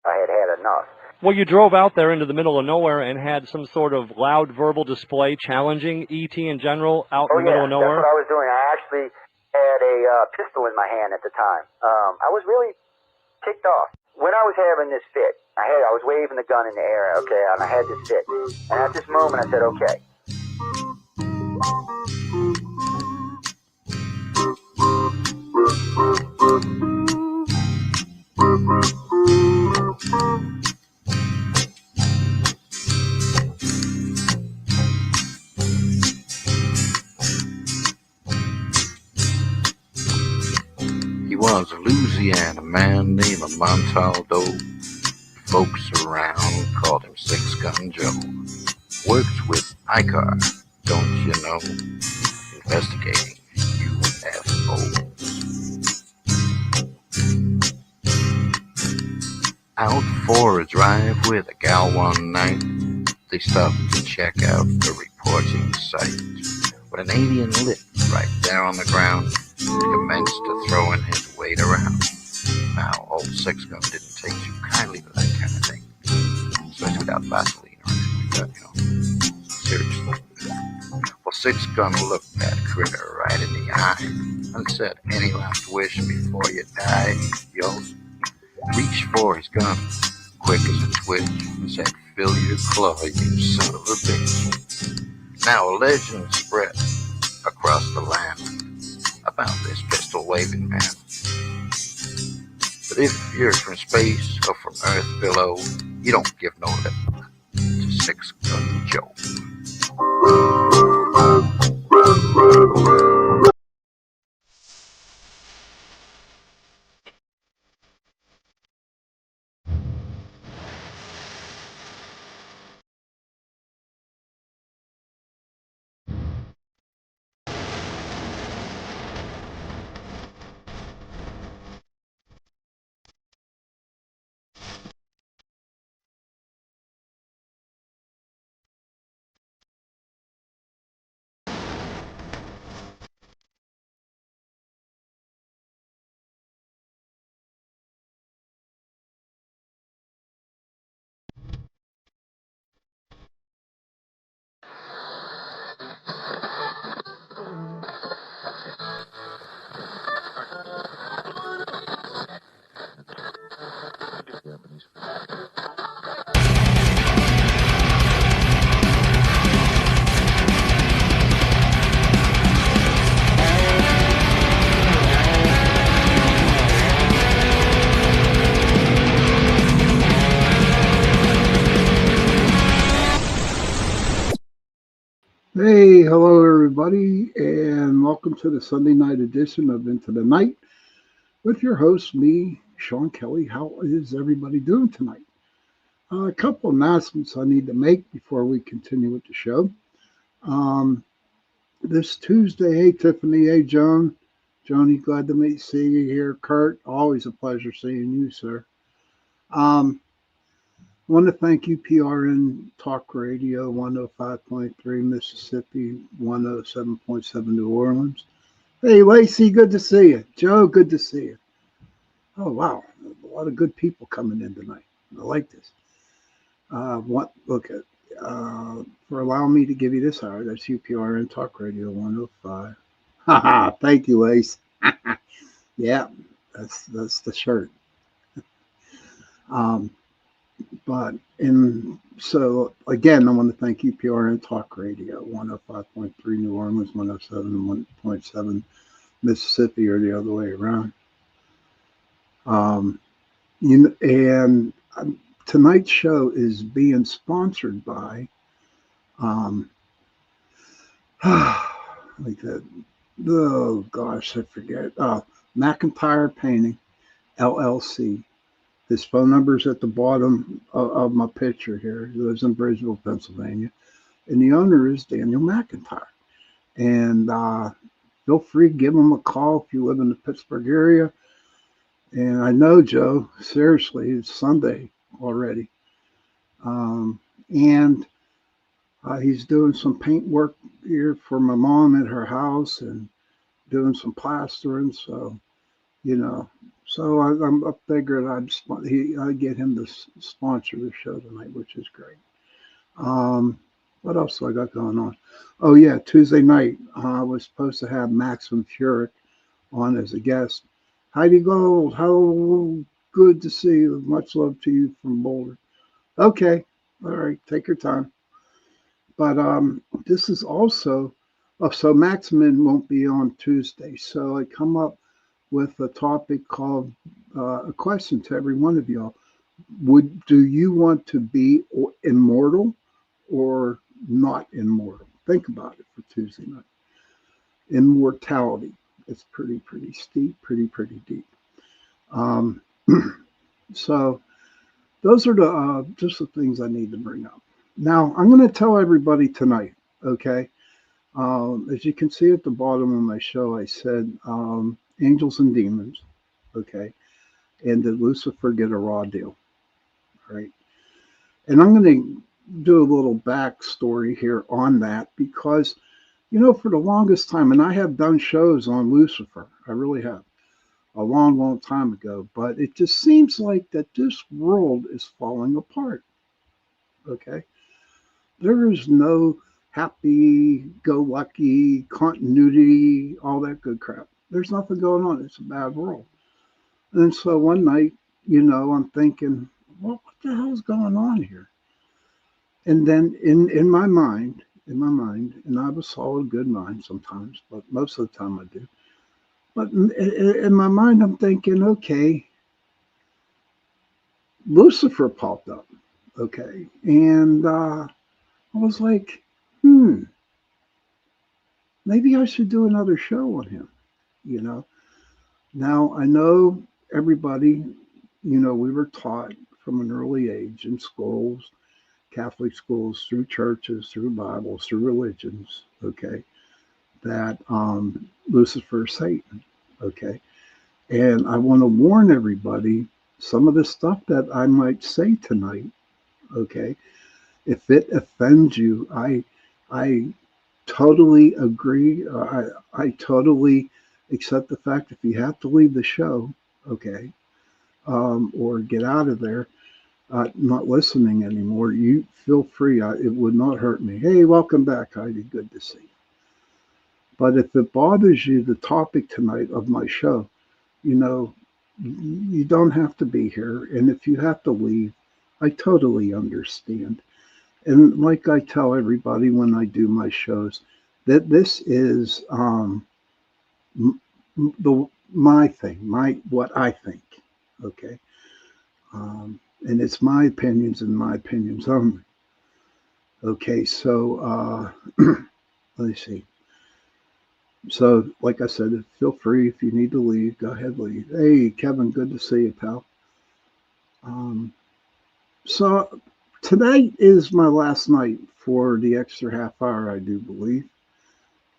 I had had enough. Well, you drove out there into the middle of nowhere and had some sort of loud verbal display challenging E.T. in general out in the middle of nowhere? That's what I was doing. I actually had a pistol in my hand at the time. I was really ticked off. When I was having this fit, I was waving the gun in the air, okay, and I had this fit. And at this moment, I said, okay. He was a Louisiana man named Montaldo. Folks around called him Six Gun Joe. Worked with ICAR, don't you know? Investigating UFOs. Out for a drive with a gal one night, they stopped to check out the reporting site. When an alien lit right there on the ground, he commenced to throwing his weight around. Now, old Six Gun didn't take too kindly to that kind of thing, especially without Vaseline or anything like that, you know. Seriously. Well, Six Gun looked that critter right in the eye and said, "Any last wish before you die?" Yo, reached for his gun, quick as a twitch, and said, "Fill your claw, you son of a bitch." Now a legend spread across the land about this pistol-waving man. But if you're from space or from Earth below, you don't give no lip to Six Gun Joe. Hey, hello everybody, and welcome to the Sunday night edition of Into the Night with your host, me, Sean Kelly. How is everybody doing tonight? A couple announcements I need to make before we continue with the show. This Tuesday, hey Tiffany, hey Joan, Joni, glad to see you here. Kurt, always a pleasure seeing you, sir. I want to thank UPRN Talk Radio 105.3 Mississippi, 107.7 New Orleans. Hey, Lacey, good to see you. Joe, good to see you. Oh, wow. A lot of good people coming in tonight. I like this. For allowing me to give you this hour, that's UPRN Talk Radio 105. Haha, thank you, Lace. Yeah, that's the shirt. So again, I want to thank UPRN Talk Radio 105.3 New Orleans, 107.7 Mississippi, or the other way around. Tonight's show is being sponsored by oh gosh, I forget. McIntyre Painting LLC. His phone number is at the bottom of my picture here. He lives in Bridgeville, Pennsylvania. And the owner is Daniel McIntyre. And feel free to give him a call if you live in the Pittsburgh area. And I know, Joe, seriously, it's Sunday already. He's doing some paint work here for my mom at her house and doing some plastering. So you know. So I figured I'd get him to sponsor the show tonight, which is great. What else do I got going on? Oh yeah, Tuesday night I was supposed to have Maxim Furyk on as a guest. Heidi Gold, how good to see you. Much love to you from Boulder. Okay, all right, take your time. But this is also, oh, so Maximin won't be on Tuesday. So I come up with a topic called a question to every one of y'all. Do you want to be immortal or not immortal? Think about it for Tuesday night. Immortality. It's pretty steep, pretty deep. Um, so those are the just the things I need to bring up. Now I'm going to tell everybody tonight. Okay. As you can see at the bottom of my show, I said angels and demons. Okay. And did Lucifer get a raw deal? Right. And I'm going to do a little backstory here on that because, for the longest time, and I have done shows on Lucifer, I really have, a long time ago, but it just seems like that this world is falling apart. Okay. There is no happy go lucky continuity, all that good crap. There's nothing going on. It's a bad world. And so one night, I'm thinking, well, what the hell's going on here? And then in my mind, and I have a solid good mind sometimes, but most of the time I do. But in my mind, I'm thinking, okay, Lucifer popped up, okay, and I was like, maybe I should do another show on him, you know. Now I know everybody, we were taught from an early age in schools, Catholic schools, through churches, through Bibles, through religions, okay, that Lucifer is Satan, okay. And I want to warn everybody some of the stuff that I might say tonight, okay, if it offends you, I totally agree. I totally accept the fact if you have to leave the show, okay, or get out of there, not listening anymore, you feel free. It would not hurt me. Hey, welcome back, Heidi. Good to see you. But if it bothers you, the topic tonight of my show, you know, you don't have to be here. And if you have to leave, I totally understand. And like I tell everybody when I do my shows, that this is my thing, my what I think. Okay, and it's my opinions and my opinions only. Okay, so let me see. So, like I said, feel free if you need to leave, go ahead, leave. Hey, Kevin, good to see you, pal. Um, so tonight is my last night for the extra half hour, I do believe.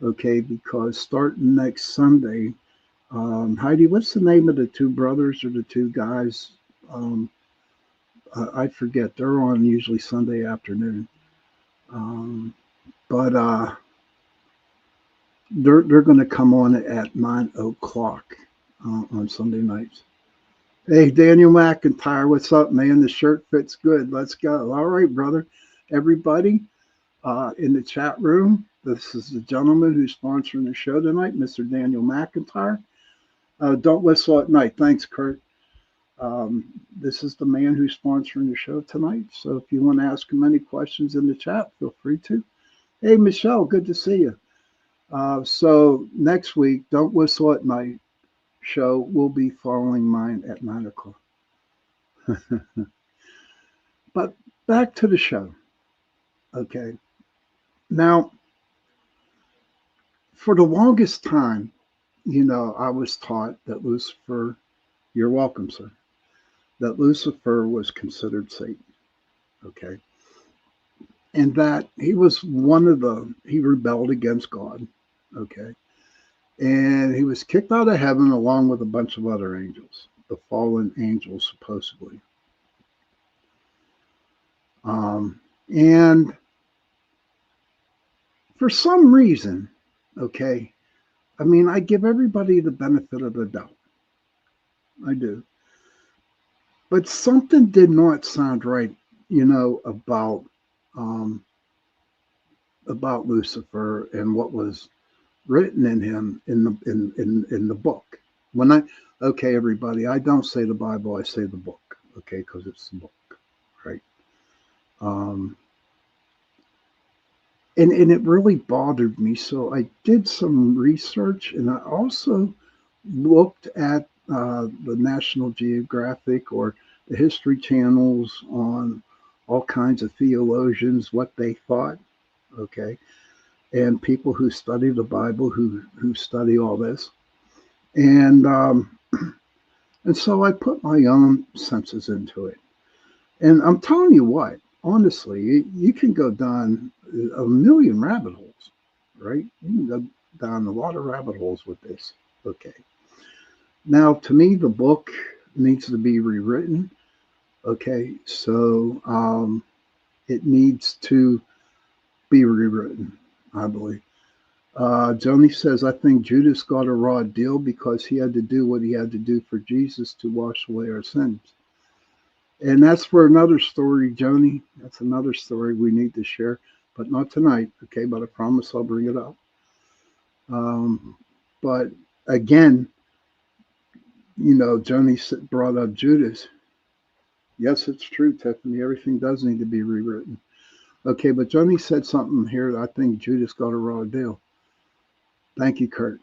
Okay, because starting next Sunday, Heidi, what's the name of the two brothers or the two guys? Um, I forget. They're on usually Sunday afternoon, um, but they're going to come on at 9 o'clock on Sunday nights. Hey, Daniel McIntyre, what's up, man? The shirt fits good. Let's go. All right, brother. Everybody in the chat room, this is the gentleman who's sponsoring the show tonight, Mr. Daniel McIntyre. Don't whistle at night. Thanks, Kurt. This is the man who's sponsoring the show tonight. So if you want to ask him any questions in the chat, feel free to. Hey, Michelle, good to see you. So next week, Don't Whistle at Night show will be following mine at 9 o'clock. But back to the show. Okay. Now, for the longest time, I was taught that Lucifer, you're welcome, sir, that Lucifer was considered Satan. Okay. And that he was he rebelled against God. Okay. And he was kicked out of heaven along with a bunch of other angels, the fallen angels, supposedly. And for some reason, okay, I mean, I give everybody the benefit of the doubt. I do. But something did not sound right, um, about Lucifer and what was written in him in the book. When I Okay, everybody, I don't say the Bible, I say the book, okay, because it's the book, right? Um, and it really bothered me, so I did some research, and I also looked at the National Geographic or the History channels on all kinds of theologians, what they thought, okay, and people who study the Bible, who study all this, and and so I put my own senses into it. And I'm telling you what, honestly, you can go down a million rabbit holes, right? You can go down a lot of rabbit holes with this. Okay. Now, to me, the book needs to be rewritten. Okay. So it needs to be rewritten, I believe. Joni says, I think Judas got a raw deal because he had to do what he had to do for Jesus to wash away our sins. And that's for another story, Joni. That's another story we need to share, but not tonight, okay? But I promise I'll bring it up. Um, but again, Joni brought up Judas. Yes, it's true, Tiffany. Everything does need to be rewritten. Okay, but Joni said something here that I think Judas got a raw deal. Thank you, Kurt.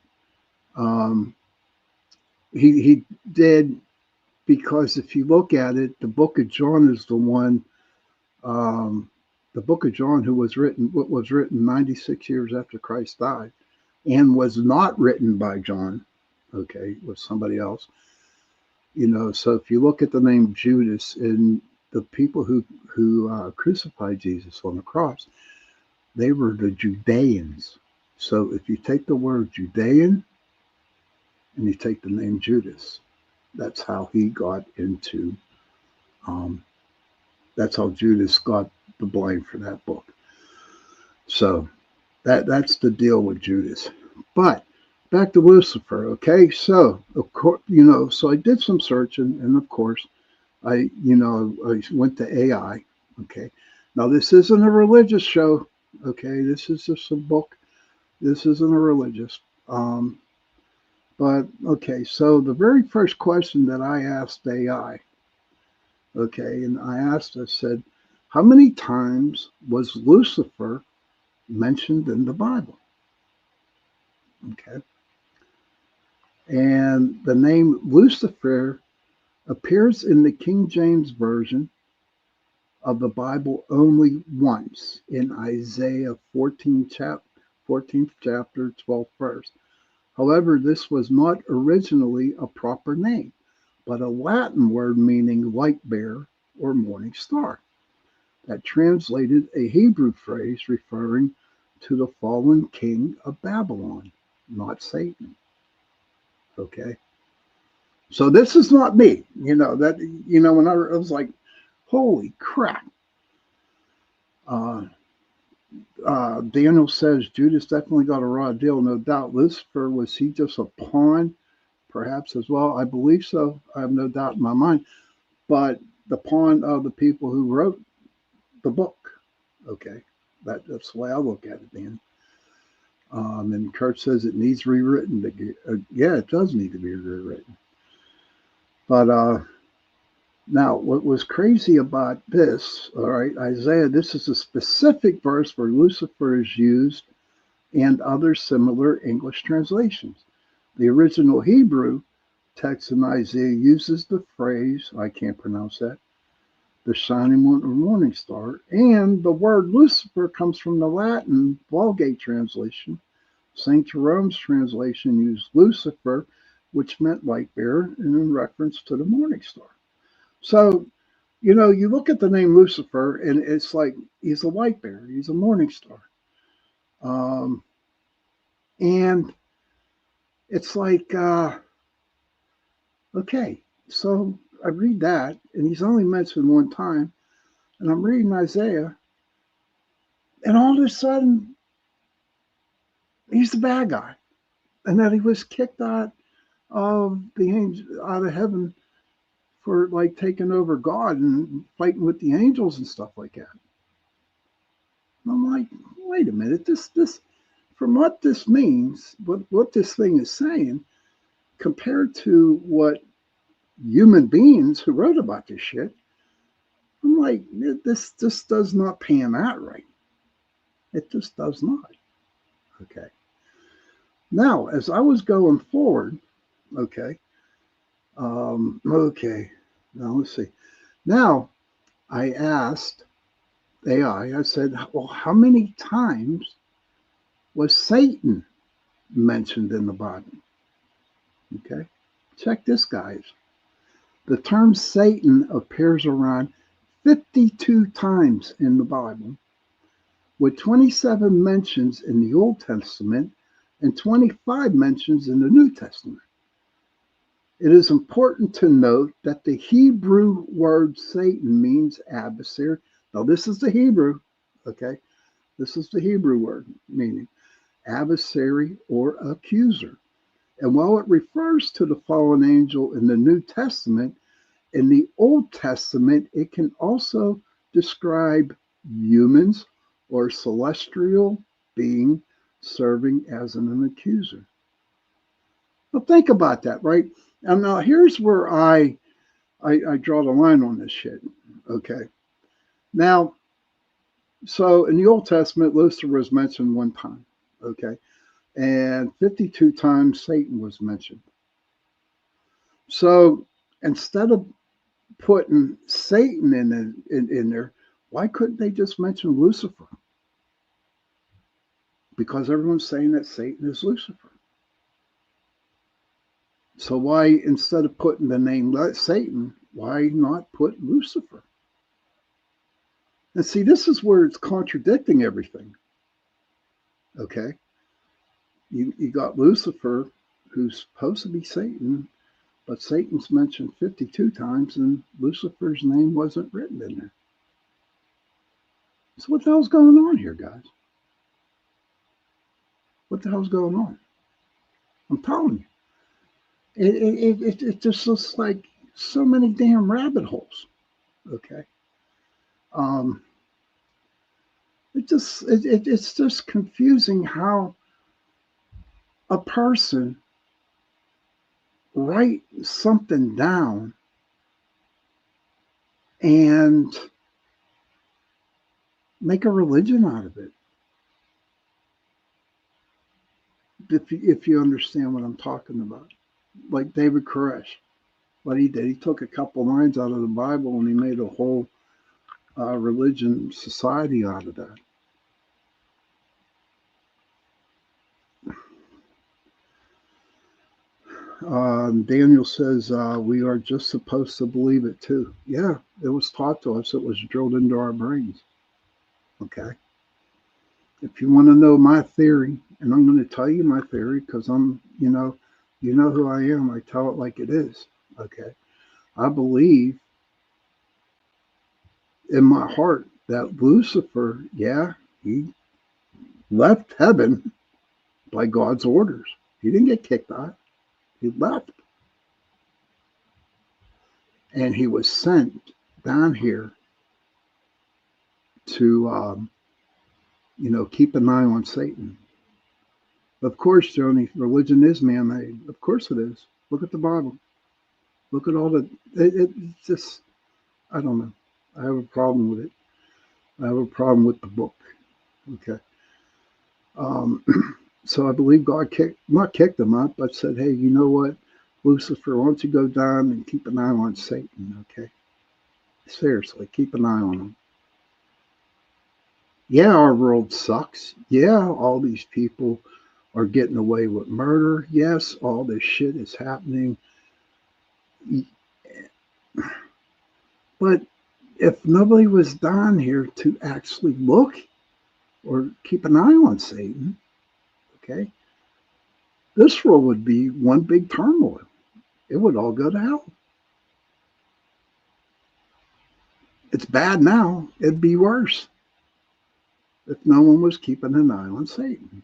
Um, he did, because if you look at it, the book of John is the one. Um, the book of John, what was written 96 years after Christ died, and was not written by John, okay, it was somebody else. So if you look at the name Judas and the people who crucified Jesus on the cross, they were the Judeans. So if you take the word Judean and you take the name Judas, that's how he got into. Um, that's how Judas got the blame for that book. So that's the deal with Judas. But back to Lucifer, okay? So of course, so I did some searching, and of course, I went to AI. Okay, now this isn't a religious show. Okay, this is just a book. This isn't a religious. Um, but okay, so the very first question that I asked AI, okay, and I said, how many times was Lucifer mentioned in the Bible? Okay. And the name Lucifer appears in the King James Version of the Bible only once, in Isaiah 14th chapter, 12th verse. However, this was not originally a proper name, but a Latin word meaning light bearer or morning star, that translated a Hebrew phrase referring to the fallen king of Babylon, not Satan. Okay. So this is not me, when I was like, holy crap. Uh, Daniel says Judas definitely got a raw deal, no doubt. Lucifer, was he just a pawn, perhaps as well? I believe so. I have no doubt in my mind. But the pawn of the people who wrote the book. Okay, that's the way I look at it, Dan. And Kurt says it needs rewritten. Yeah, it does need to be rewritten. But now, what was crazy about this, all right, Isaiah, this is a specific verse where Lucifer is used and other similar English translations. The original Hebrew text in Isaiah uses the phrase, I can't pronounce that, the shining one or morning star, and the word Lucifer comes from the Latin Vulgate translation. St. Jerome's translation used Lucifer, which meant light bearer, and in reference to the morning star. So, you look at the name Lucifer, and it's like he's a light bearer, he's a morning star. Um, and it's like, okay, so I read that, and he's only mentioned one time, and I'm reading Isaiah, and all of a sudden, he's the bad guy, and that he was kicked out of the angel out of heaven for like taking over God and fighting with the angels and stuff like that. And I'm like, wait a minute, this from what this means, what this thing is saying, compared to what human beings who wrote about this shit, I'm like, this does not pan out right. It just does not. Okay. Now, as I was going forward, okay, okay. Now let's see. Now I asked AI. I said, well, how many times was Satan mentioned in the Bible? Okay. Check this, guys. The term Satan appears around 52 times in the Bible, with 27 mentions in the Old Testament and 25 mentions in the New Testament. It is important to note that the Hebrew word Satan means adversary. Now, this is the Hebrew, okay? This is the Hebrew word meaning adversary or accuser. And while it refers to the fallen angel in the New Testament, in the Old Testament, it can also describe humans or celestial being serving as an accuser. Well, think about that, right? And now here's where I draw the line on this shit. Okay. Now, so in the Old Testament, Lucifer was mentioned one time. Okay. And 52 times Satan was mentioned. So instead of putting Satan in there, why couldn't they just mention Lucifer? Because everyone's saying that Satan is Lucifer. So why, instead of putting the name Satan, why not put Lucifer? And see, this is where it's contradicting everything. Okay? You got Lucifer, who's supposed to be Satan, but Satan's mentioned 52 times, and Lucifer's name wasn't written in there. So what the hell's going on here, guys? What the hell's going on? I'm telling you. It just looks like so many damn rabbit holes. Okay. It's just confusing how a person write something down and make a religion out of it. If you understand what I'm talking about, like David Koresh, what he did, he took a couple lines out of the Bible and he made a whole religion society out of that. Daniel says we are just supposed to believe it too. Yeah, it was taught to us. It was drilled into our brains. Okay. If you want to know my theory, and I'm going to tell you my theory because you know who I am. I tell it like it is. Okay. I believe in my heart that Lucifer, yeah, he left heaven by God's orders. He didn't get kicked out. He left. And he was sent down here to, keep an eye on Satan. Of course, Joni, religion is man-made. Of course it is. Look at the Bible. Look at all it's just, I don't know. I have a problem with it. I have a problem with the book. Okay. So I believe God not kicked him out, but said, hey, you know what? Lucifer, why don't you go down and keep an eye on Satan, okay? Seriously, keep an eye on him. Yeah, our world sucks. Yeah, all these people are getting away with murder. Yes, all this shit is happening. But if nobody was down here to actually look or keep an eye on Satan, okay, this world would be one big turmoil. It would all go to hell. It's bad now. It'd be worse if no one was keeping an eye on Satan.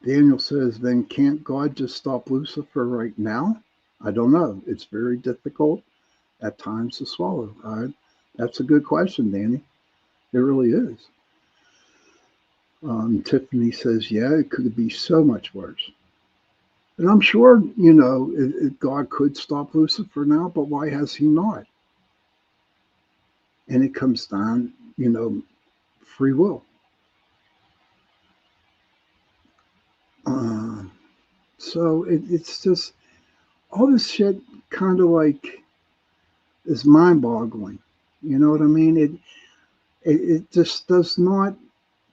Daniel says, then can't God just stop Lucifer right now? I don't know. It's very difficult at times to swallow. That's a good question, Danny. It really is. Tiffany says, yeah, it could be so much worse. And I'm sure, God could stop Lucifer now, but why has he not? And it comes down, free will. Uh, so it's just all this shit kind of like is mind boggling. You know what I mean? It just does not,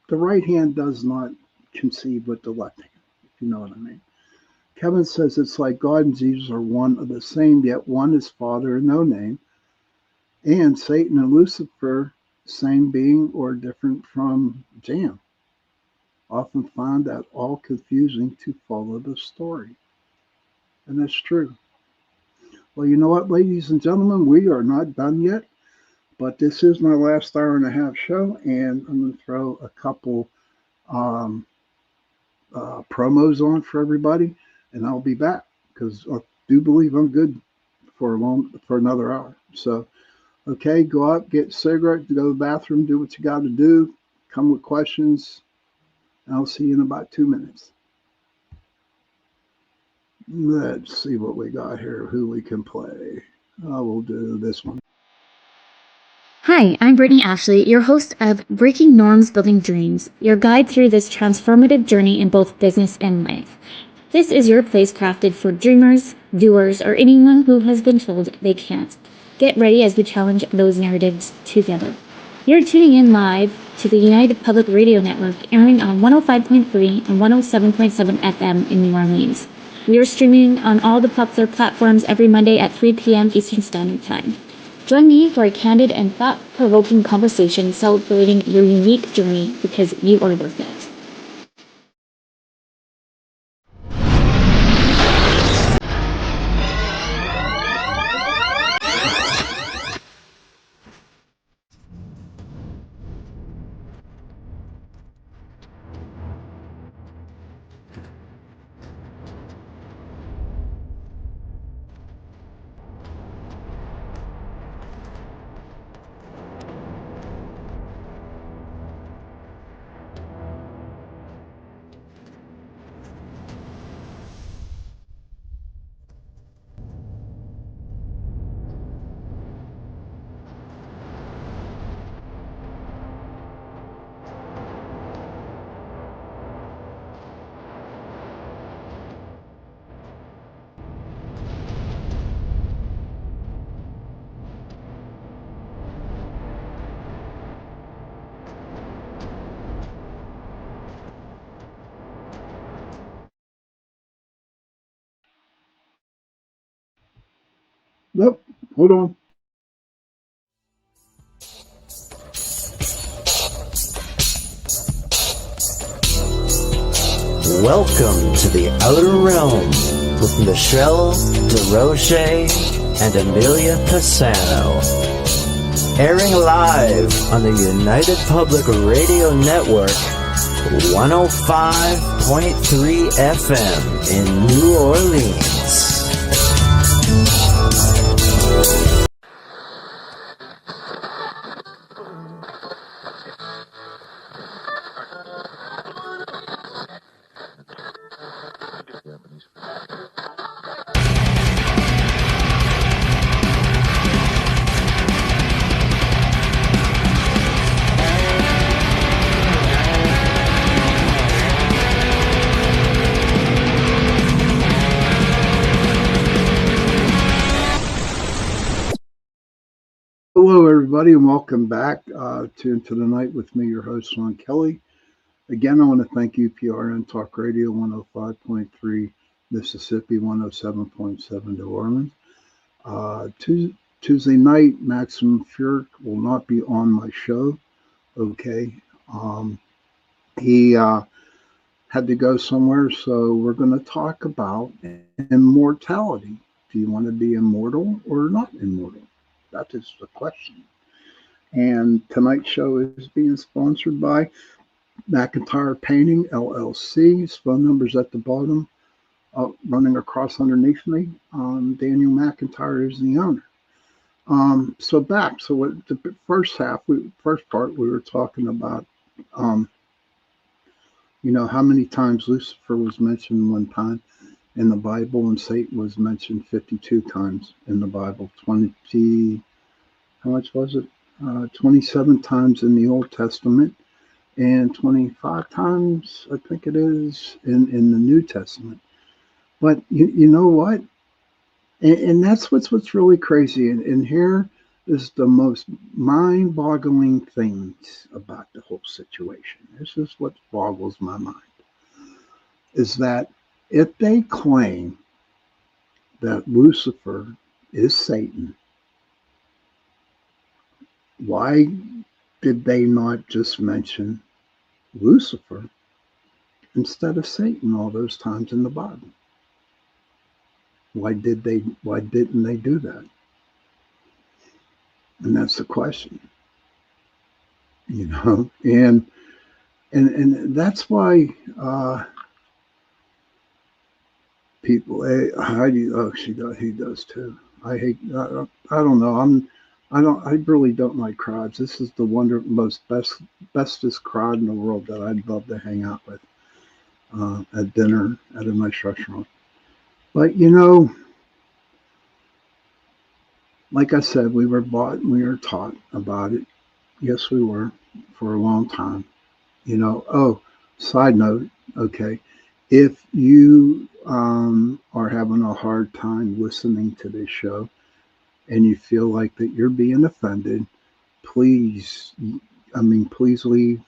the right hand does not conceive with the left hand, if you know what I mean. Kevin says it's like God and Jesus are one of the same, yet one is Father and no name. And Satan and Lucifer, same being or different from Jam. Often find that all confusing to follow the story. And that's true. Well, you know what, ladies and gentlemen, we are not done yet, but this is my last hour and a half show, and I'm going to throw a couple um, promos on for everybody, and I'll be back because I do believe I'm good for another hour. So, okay, go out, get a cigarette, go to the bathroom, do what you got to do, come with questions. I'll see you in about 2 minutes. Let's see what we got here, who we can play. We'll do this one. Hi, I'm Brittany Ashley, your host of Breaking Norms Building Dreams, your guide through this transformative journey in both business and life. This is your place crafted for dreamers, doers, or anyone who has been told they can't. Get ready as we challenge those narratives together. You're tuning in live to the United Public Radio Network, airing on 105.3 and 107.7 FM in New Orleans. We are streaming on all the popular platforms every Monday at 3 p.m. Eastern Standard Time. Join me for a candid and thought-provoking conversation celebrating your unique journey because you are worth it. Nope, hold on. Welcome to the Outer Realm with Michelle DeRoche and Amelia Pisano. Airing live on the United Public Radio Network, 105.3 FM in New Orleans. Hello, everybody, and welcome back to Into the Night with me, your host, Ron Kelly. Again, I want to thank UPRN Talk Radio 105.3 Mississippi, 107.7 New Orleans. Tuesday night, Maximum Furyk will not be on my show. Okay. He had to go somewhere, so we're going to talk about immortality. Do you want to be immortal or not immortal? That is the question. And tonight's show is being sponsored by McIntyre Painting, LLC. His phone number's at the bottom, running across underneath me. Daniel McIntyre is the owner. So what the first part, we were talking about, how many times Lucifer was mentioned one time in the Bible, and Satan was mentioned 52 times in the Bible. 20, how much was it? 27 times in the Old Testament, and 25 times, I think it is, in the New Testament. But you know what? And that's what's really crazy. And here is the most mind-boggling things about the whole situation. This is what boggles my mind. Is that if they claim that Lucifer is Satan, why did they not just mention Lucifer instead of Satan all those times in the Bible? Why didn't they do that? And that's the question. And that's why people, Heidi, he does too. I don't know. I really don't like crowds. This is the bestest crowd in the world that I'd love to hang out with at dinner at a nice restaurant. But like I said, we were taught about it. Yes, we were, for a long time. Side note, okay, if you are having a hard time listening to this show and you feel like that you're being offended, please leave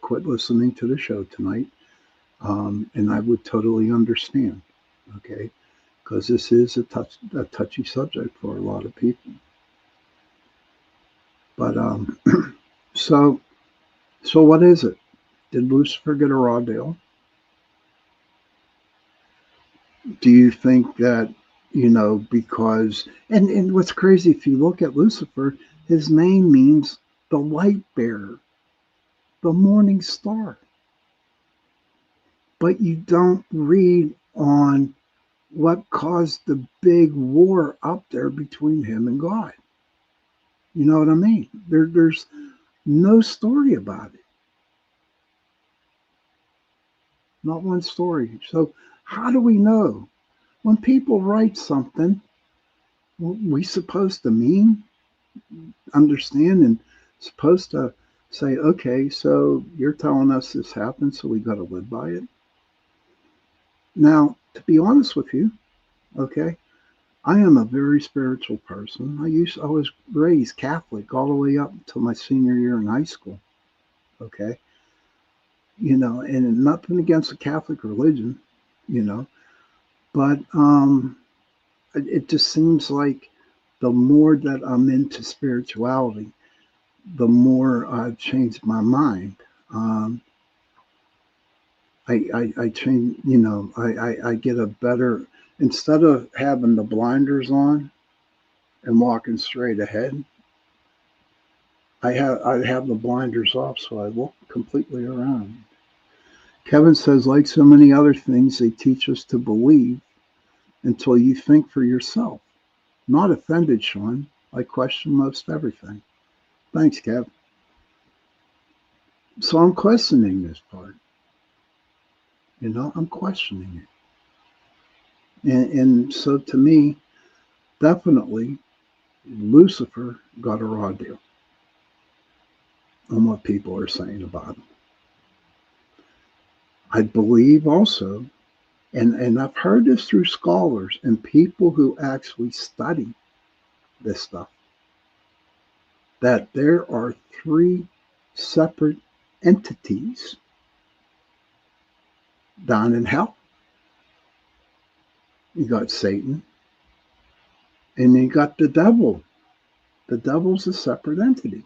quit listening to the show tonight. And I would totally understand, okay, because this is a touchy subject for a lot of people. But so what is it? Did Lucifer get a raw deal? Do you think that, because, and what's crazy, if you look at Lucifer, his name means the light bearer, the morning star. But you don't read on what caused the big war up there between him and God. You know what I mean? There's no story about it. Not one story. So how do we know? When people write something, we supposed to understand, and supposed to say, okay, so you're telling us this happened, so we got to live by it. Now, to be honest with you, okay, I am a very spiritual person. I was raised Catholic all the way up until my senior year in high school. Okay. And nothing against the Catholic religion, but it just seems like the more that I'm into spirituality, the more I've changed my mind. I change, I get a better, instead of having the blinders on and walking straight ahead, I have the blinders off, so I walk completely around. Kevin says, like so many other things, they teach us to believe until you think for yourself. Not offended, Sean. I question most everything. Thanks, Kev. So I'm questioning this part. I'm questioning it. And so to me, definitely, Lucifer got a raw deal on what people are saying about him. I believe also, and I've heard this through scholars and people who actually study this stuff, that there are 3 separate entities down in hell. You got Satan, and you got the devil. The devil's a separate entity.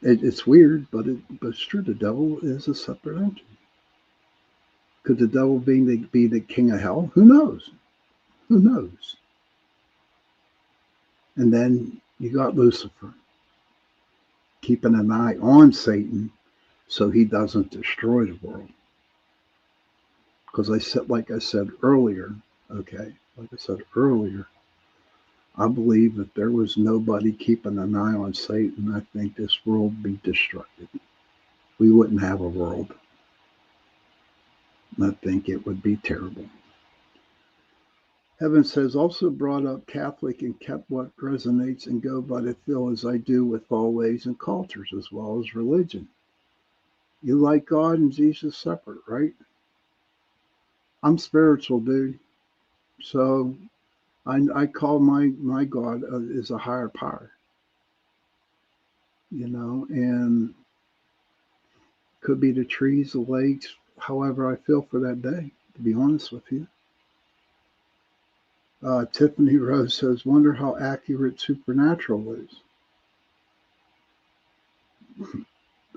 It's weird, but it's true. The devil is a separate entity. Could the devil be the king of hell? Who knows? Who knows? And then you got Lucifer. keeping an eye on Satan so he doesn't destroy the world. Because like I said earlier, I believe that there was nobody keeping an eye on Satan, I think this world would be destructed. We wouldn't have a world. I think it would be terrible. Heaven says, also brought up Catholic and kept what resonates and go by the feel as I do with all ways and cultures as well as religion. You like God and Jesus separate, right? I'm spiritual, dude. So I call my God is a higher power, and could be the trees, the lakes, however I feel for that day, to be honest with you. Tiffany Rose says, wonder how accurate supernatural is.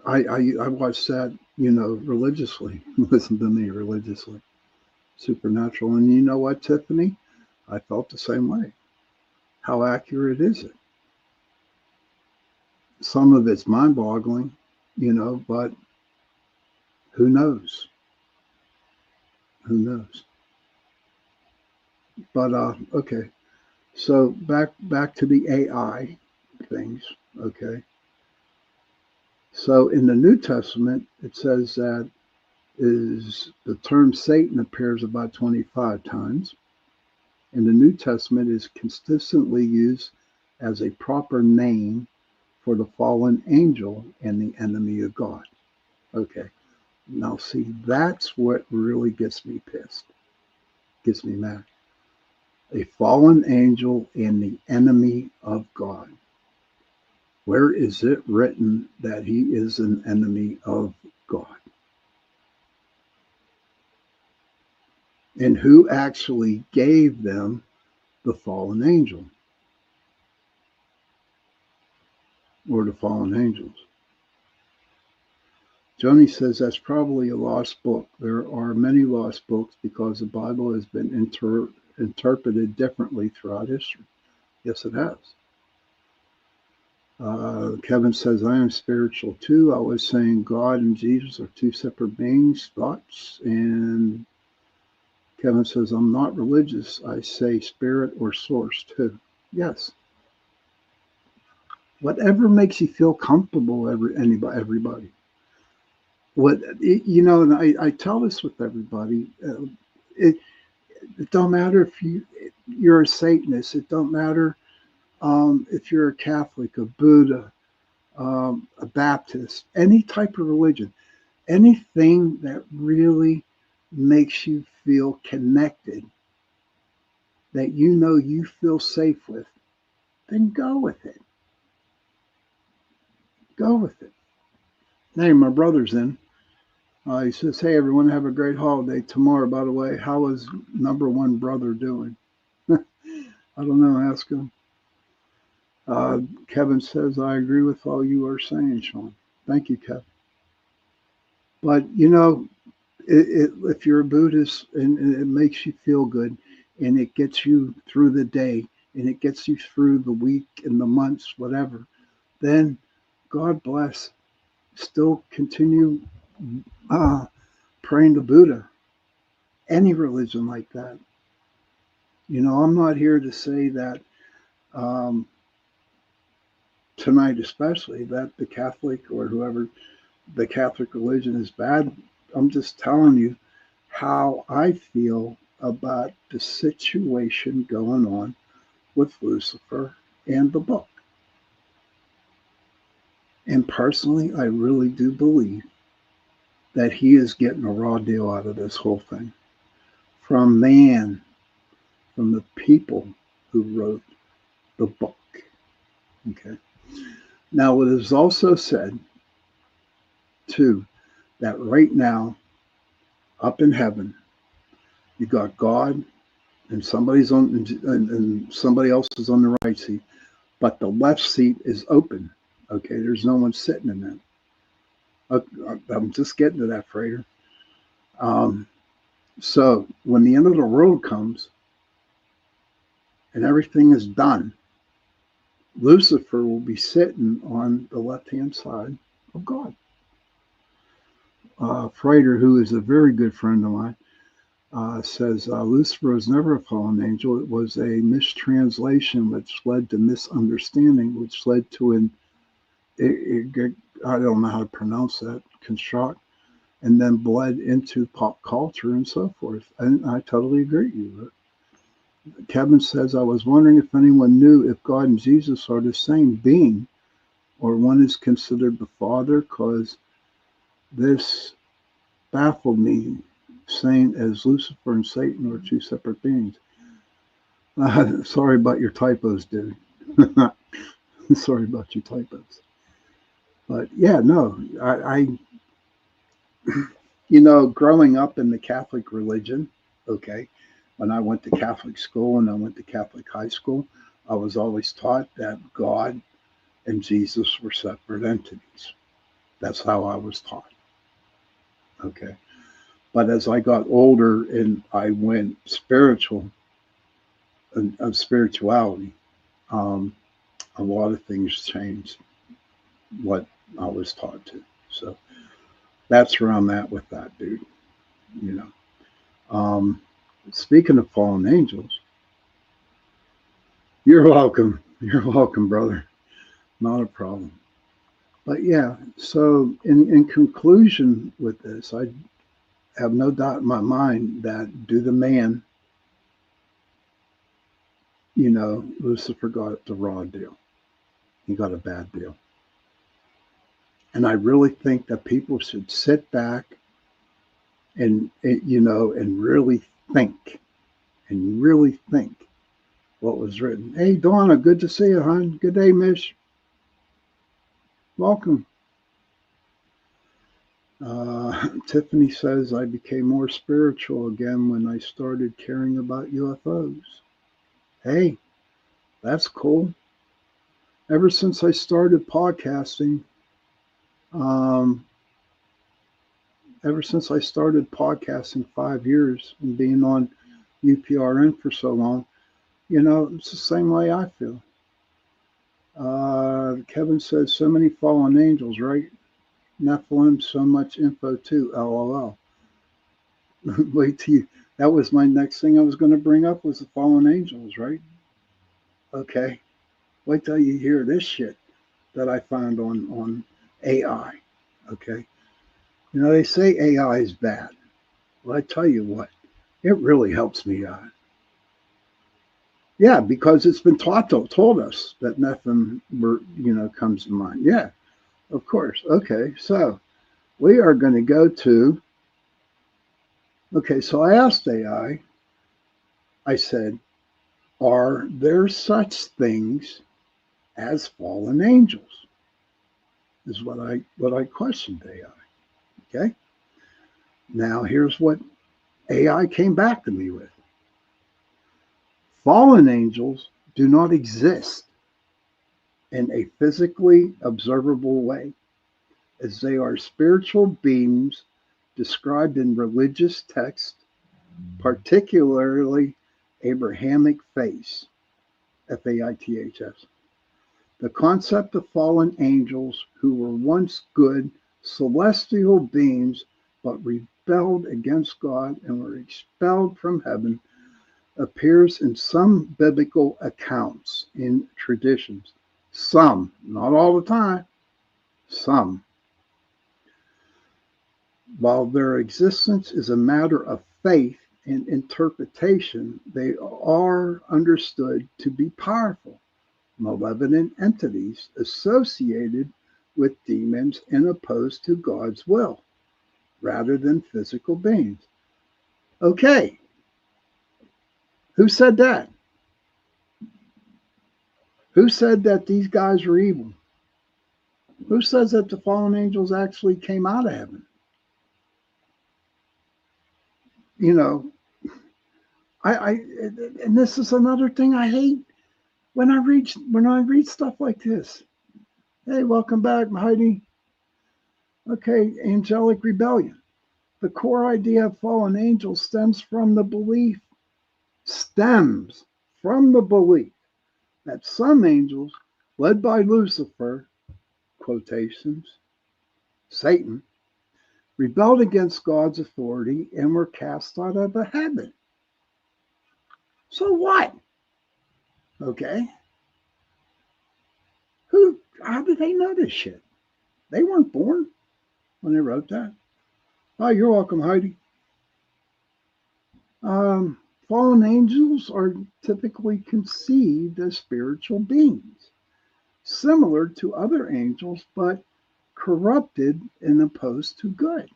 I watched that, religiously. Listen to me religiously. Supernatural. And you know what, Tiffany? I felt the same way. How accurate is it? Some of it's mind-boggling, but who knows? Who knows? But okay. So back to the AI things, okay? So in the New Testament, it says that the term Satan appears about 25 times. In the New Testament is consistently used as a proper name for the fallen angel and the enemy of God. Okay. Now see, that's what really gets me pissed. Gets me mad. A fallen angel and the enemy of God. Where is it written that he is an enemy of God? And who actually gave them the fallen angel? Or the fallen angels? Joni says that's probably a lost book. There are many lost books because the Bible has been interpreted differently throughout history. Yes, it has. Kevin says, I am spiritual too. I was saying God and Jesus are two separate beings, thoughts. And Kevin says, I'm not religious. I say spirit or source too. Yes. Whatever makes you feel comfortable, everybody. And I tell this with everybody. It don't matter if you're a Satanist. It don't matter if you're a Catholic, a Buddha, a Baptist, any type of religion, anything that really makes you feel connected, that you feel safe with, then go with it. Go with it. Hey, my brother's in. He says, hey, everyone, have a great holiday tomorrow. By the way, how is number one brother doing? I don't know. Ask him. Kevin says, I agree with all you are saying, Sean. Thank you, Kevin. But, if you're a Buddhist and it makes you feel good and it gets you through the day and it gets you through the week and the months, whatever, then God bless. Still continue praying to Buddha. Any religion like that. I'm not here to say that tonight especially that the Catholic or whoever, the Catholic religion is bad. I'm just telling you how I feel about the situation going on with Lucifer and the book. And personally, I really do believe that he is getting a raw deal out of this whole thing. From man, from the people who wrote the book. Okay. Now, it is also said, too, that right now, up in heaven, you got God and somebody's on and somebody else is on the right seat, but the left seat is open. Okay, there's no one sitting in that. I'm just getting to that, Frater. So when the end of the road comes and everything is done, Lucifer will be sitting on the left-hand side of God. Freighter, who is a very good friend of mine, says Lucifer was never a fallen angel. It was a mistranslation which led to misunderstanding, which led to I don't know how to pronounce that, construct, and then bled into pop culture and so forth. And I totally agree with you. Kevin says, I was wondering if anyone knew if God and Jesus are the same being, or one is considered the Father, because this baffled me, saying as Lucifer and Satan are two separate beings. Sorry about your typos, dude. Sorry about your typos. But yeah, no, growing up in the Catholic religion, okay, when I went to Catholic school and I went to Catholic high school, I was always taught that God and Jesus were separate entities. That's how I was taught. Okay. But as I got older and I went spiritual, of spirituality, a lot of things changed what I was taught to. So that's where I'm at with that, dude. You know. Speaking of fallen angels, you're welcome. You're welcome, brother. Not a problem. But yeah, so in conclusion with this, I have no doubt in my mind that due to man, Lucifer got the raw deal. He got a bad deal. And I really think that people should sit back and really think what was written. Hey, Donna, good to see you, hon. Good day, miss. Welcome. Tiffany says, I became more spiritual again when I started caring about UFOs. Hey, that's cool. Ever since I started podcasting, ever since I started podcasting 5 years and being on UPRN for so long, it's the same way I feel. Kevin says, so many fallen angels, right? Nephilim, so much info too, LOL. Wait till you, that was my next thing I was going to bring up was the fallen angels, right? Okay. Wait till you hear this shit that I found on AI. Okay. They say AI is bad. Well, I tell you what, it really helps me out. Yeah, because it's been told us that Nephilim comes to mind. Yeah, of course. Okay, so we are going to go to. Okay, so I asked AI. I said, "Are there such things as fallen angels?" Is what I questioned AI. Okay. Now here's what AI came back to me with. Fallen angels do not exist in a physically observable way, as they are spiritual beings described in religious texts, particularly Abrahamic faiths, Faiths. The concept of fallen angels who were once good celestial beings but rebelled against God and were expelled from heaven appears in some biblical accounts in traditions. Some, not all the time, some. While their existence is a matter of faith and interpretation, they are understood to be powerful, malevolent entities associated with demons and opposed to God's will, rather than physical beings. Okay, who said that? Who said that these guys were evil? Who says that the fallen angels actually came out of heaven? I and this is another thing I hate when I read stuff like this. Hey, welcome back, Heidi. Okay, angelic rebellion. The core idea of fallen angels stems from the belief that some angels led by Lucifer, quotations, Satan, rebelled against God's authority and were cast out of heaven. So what? Okay. How did they know this shit? They weren't born when they wrote that. Oh, you're welcome, Heidi. Fallen angels are typically conceived as spiritual beings, similar to other angels, but corrupted and opposed to good.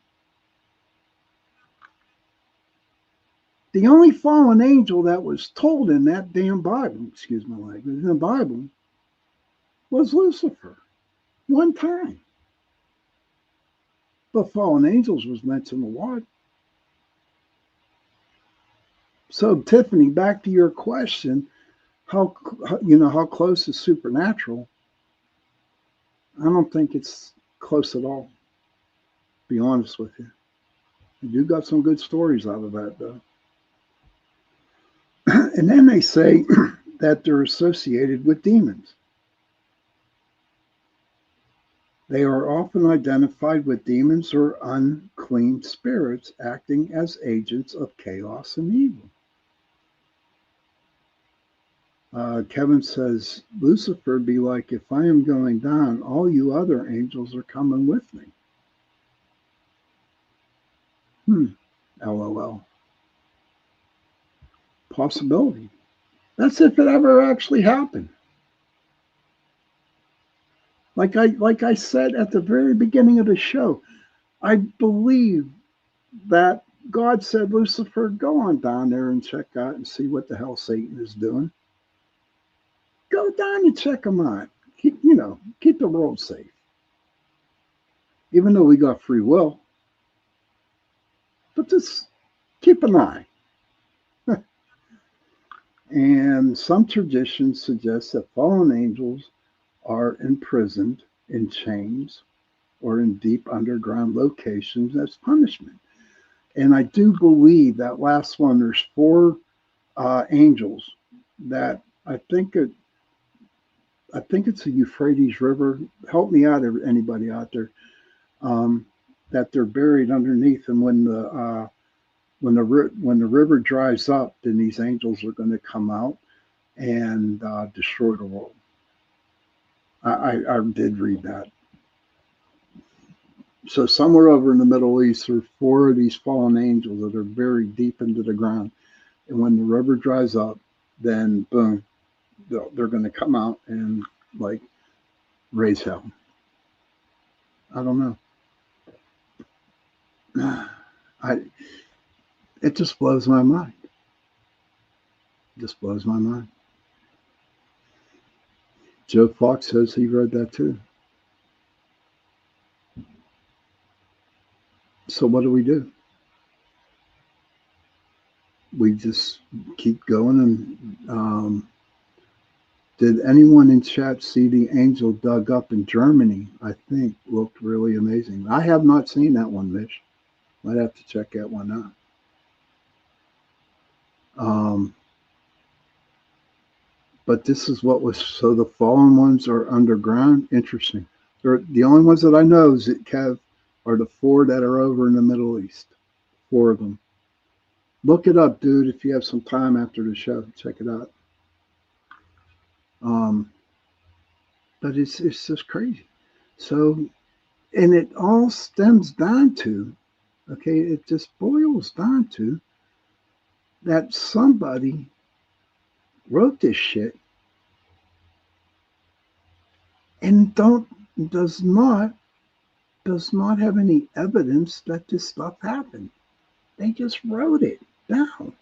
The only fallen angel that was told in that damn Bible, excuse my language, in the Bible, was Lucifer. One time. But fallen angels was mentioned a lot. So, Tiffany, back to your question, how close is supernatural? I don't think it's close at all. Be honest with you. You got some good stories out of that, though. And then they say that they're associated with demons. They are often identified with demons or unclean spirits acting as agents of chaos and evil. Kevin says, Lucifer be like, if I am going down, all you other angels are coming with me. LOL. Possibility. That's if it ever actually happened. Like I said at the very beginning of the show, I believe that God said, Lucifer, go on down there and check out and see what the hell Satan is doing. Go down and check him out. Keep the world safe. Even though we got free will. But just keep an eye. And some traditions suggest that fallen angels are imprisoned in chains or in deep underground locations as punishment. And I do believe that last one, there's 4 angels that I think it's the Euphrates River. Help me out, anybody out there. That they're buried underneath, and when the river dries up, then these angels are going to come out and destroy the world. I did read that. So somewhere over in the Middle East, there are 4 of these fallen angels that are buried deep into the ground. And when the river dries up, then boom, they're going to come out and like raise hell. I don't know. It just blows my mind. It just blows my mind. Joe Fox says he read that too. So what do? We just keep going. And did anyone in chat see the angel dug up in Germany? I think looked really amazing. I have not seen that one, Mitch. Might have to check that one out. But this is what was, so the fallen ones are underground. Interesting. The only ones that I know, Kev, are the 4 that are over in the Middle East. 4 of them. Look it up, dude, if you have some time after the show. Check it out. But it's just crazy. So, and it all stems down to, okay, it just boils down to that somebody wrote this shit and does not have any evidence that this stuff happened. They just wrote it down.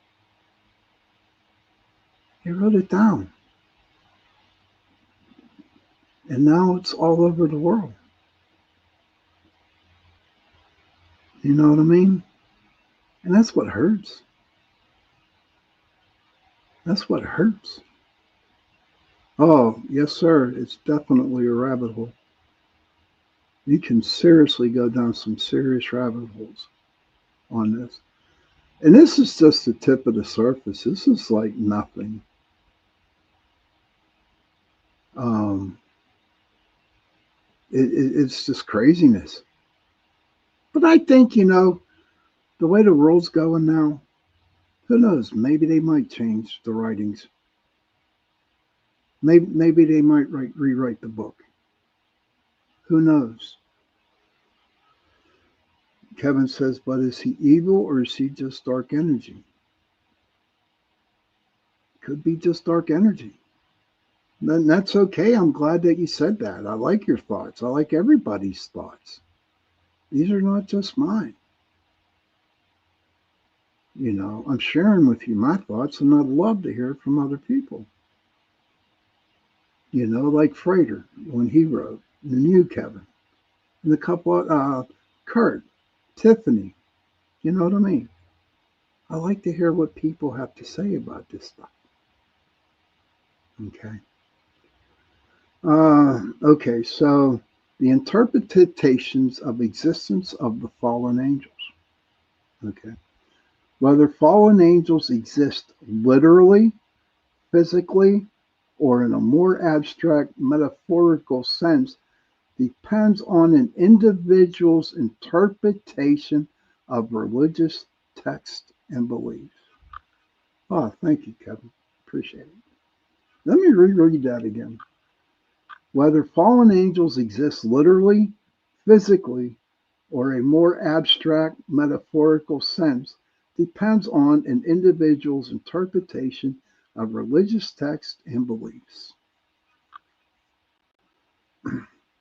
They wrote it down. And now it's all over the world. You know what I mean? And that's what hurts. That's what hurts. Oh, yes, sir. It's definitely a rabbit hole. You can seriously go down some serious rabbit holes on this. And this is just the tip of the surface. This is like nothing. It's just craziness. But I think, the way the world's going now, who knows? Maybe they might change the writings. Maybe they might rewrite the book. Who knows? Kevin says, but is he evil or is he just dark energy? Could be just dark energy. Then that's okay. I'm glad that you said that. I like your thoughts. I like everybody's thoughts. These are not just mine. I'm sharing with you my thoughts, and I'd love to hear it from other people. Like Frater when he wrote, and you, Kevin, and a couple, Kurt, Tiffany. You know what I mean? I like to hear what people have to say about this stuff. Okay. Okay, so the interpretations of existence of the fallen angels. Okay. Whether fallen angels exist literally, physically, or in a more abstract metaphorical sense depends on an individual's interpretation of religious text and beliefs. Oh, thank you, Kevin. Appreciate it. Let me reread that again. Whether fallen angels exist literally, physically, or a more abstract metaphorical sense depends on an individual's interpretation of religious text and beliefs.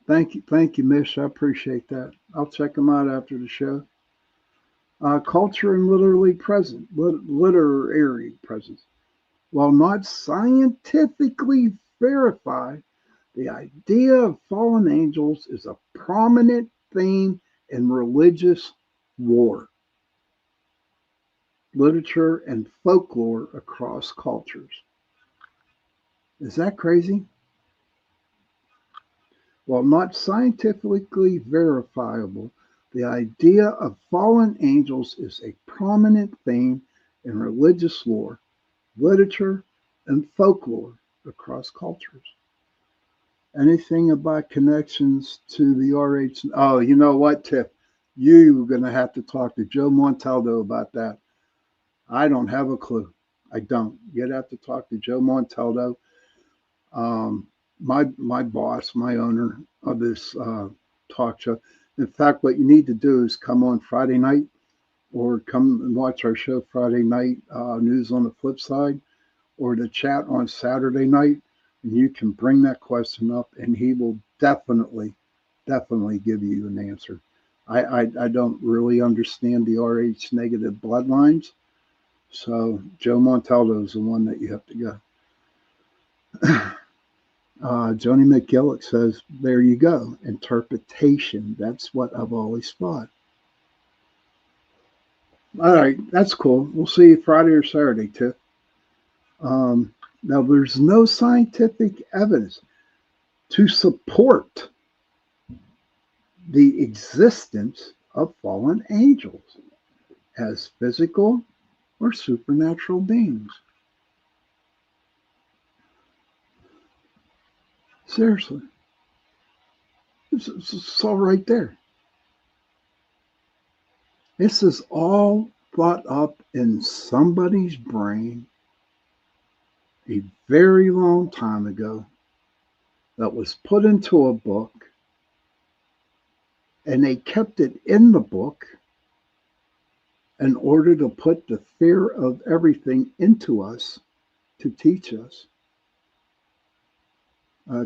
Thank you, Mish. I appreciate that. I'll check them out after the show. Culture and literary presence. While not scientifically verified, the idea of fallen angels is a prominent theme in religious lore, literature, and folklore across cultures. Is that crazy? While not scientifically verifiable, the idea of fallen angels is a prominent theme in religious lore, literature, and folklore across cultures. Anything about connections to the RH? Oh, you know what, Tiff? You're going to have to talk to Joe Montaldo about that. I don't have a clue. I don't. You'd have to talk to Joe Montaldo, my boss, my owner of this talk show. In fact, what you need to do is come on Friday night or come and watch our show Friday night, News on the Flip Side, or the chat on Saturday night, and you can bring that question up, and he will definitely give you an answer. I don't really understand the RH negative bloodlines, so Joe Montaldo is the one that you have to go. Joni McGillick says, there you go, interpretation. That's what I've always thought. All right, that's cool. We'll see you Friday or Saturday, Tiff. Now, there's no scientific evidence to support the existence of fallen angels as physical or supernatural beings. Seriously. It's all right there. This is all thought up in somebody's brain a very long time ago that was put into a book, and they kept it in the book in order to put the fear of everything into us to teach us.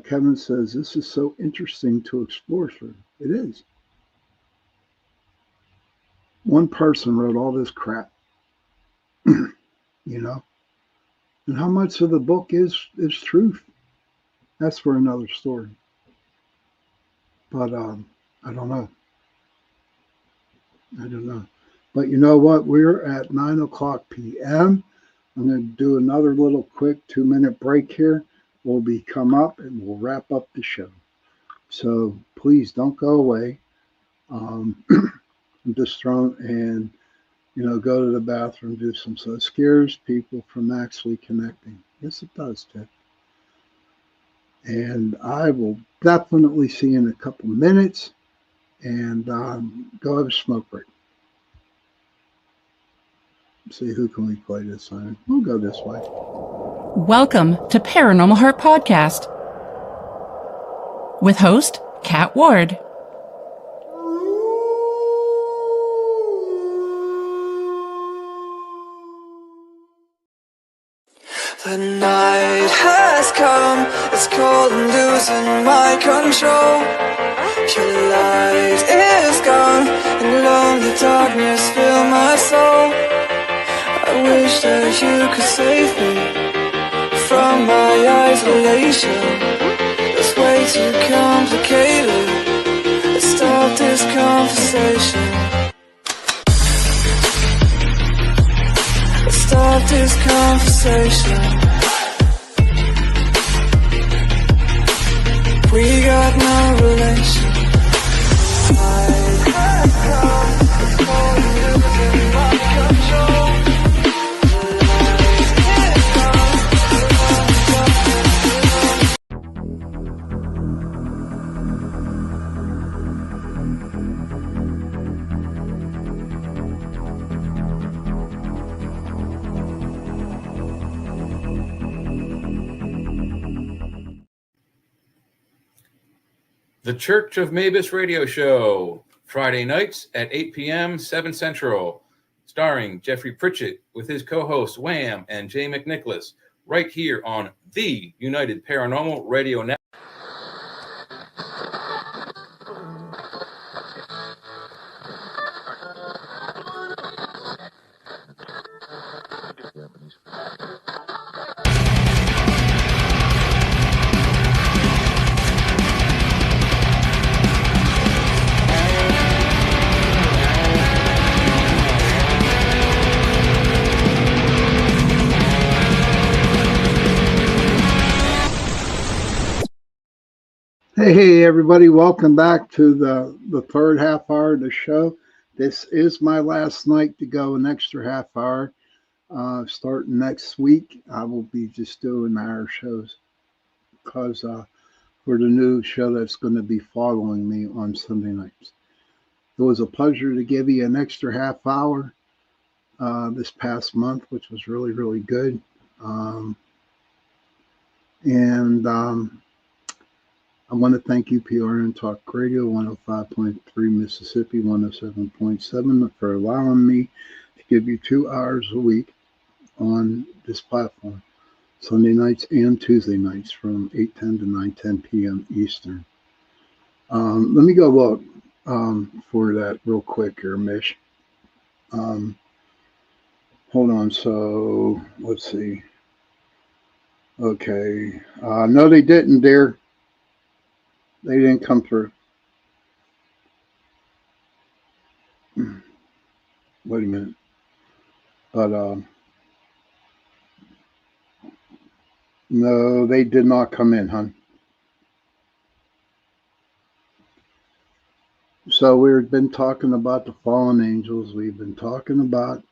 Kevin says, this is so interesting to explore, sir. It is. One person wrote all this crap, and how much of the book is truth? That's for another story. But I don't know. But you know what? We're at 9:00 p.m. I'm going to do another little quick 2-minute break here. We'll come up and we'll wrap up the show. So please don't go away. I'm just thrown and go to the bathroom, do some. So it scares people from actually connecting. Yes, it does, Ted. And I will definitely see you in a couple minutes. And go have a smoke break. See who can we play this time. We'll go this way. Welcome to Paranormal Heart Podcast with host Kat Ward. The night has come, it's cold and losing my control. Your light is gone, and lonely darkness fill my soul. I wish that you could save me from my isolation. It's way too complicated. Let's start this conversation. Let's start this conversation. We got no relation. The Church of Mavis Radio Show, Friday nights at 8 p.m., 7 Central, starring Jeffrey Pritchett with his co-hosts Wham and Jay McNicholas, right here on the United Paranormal Radio Network. Hey, everybody, welcome back to the third half hour of the show. This is my last night to go, an extra half hour. Starting next week, I will be just doing hour shows because for the new show that's going to be following me on Sunday nights. It was a pleasure to give you an extra half hour this past month, which was really, really good. I want to thank UPRN Talk Radio 105.3 Mississippi, 107.7 for allowing me to give you 2 hours a week on this platform, Sunday nights and Tuesday nights from 8:10 to 9:10 p.m. Eastern. Let me go look for that real quick here, Mish. Hold on. So let's see. Okay. No, they didn't, dear. They didn't come through. Wait a minute. But no, they did not come in, hon. So we've been talking about the fallen angels. We've been talking about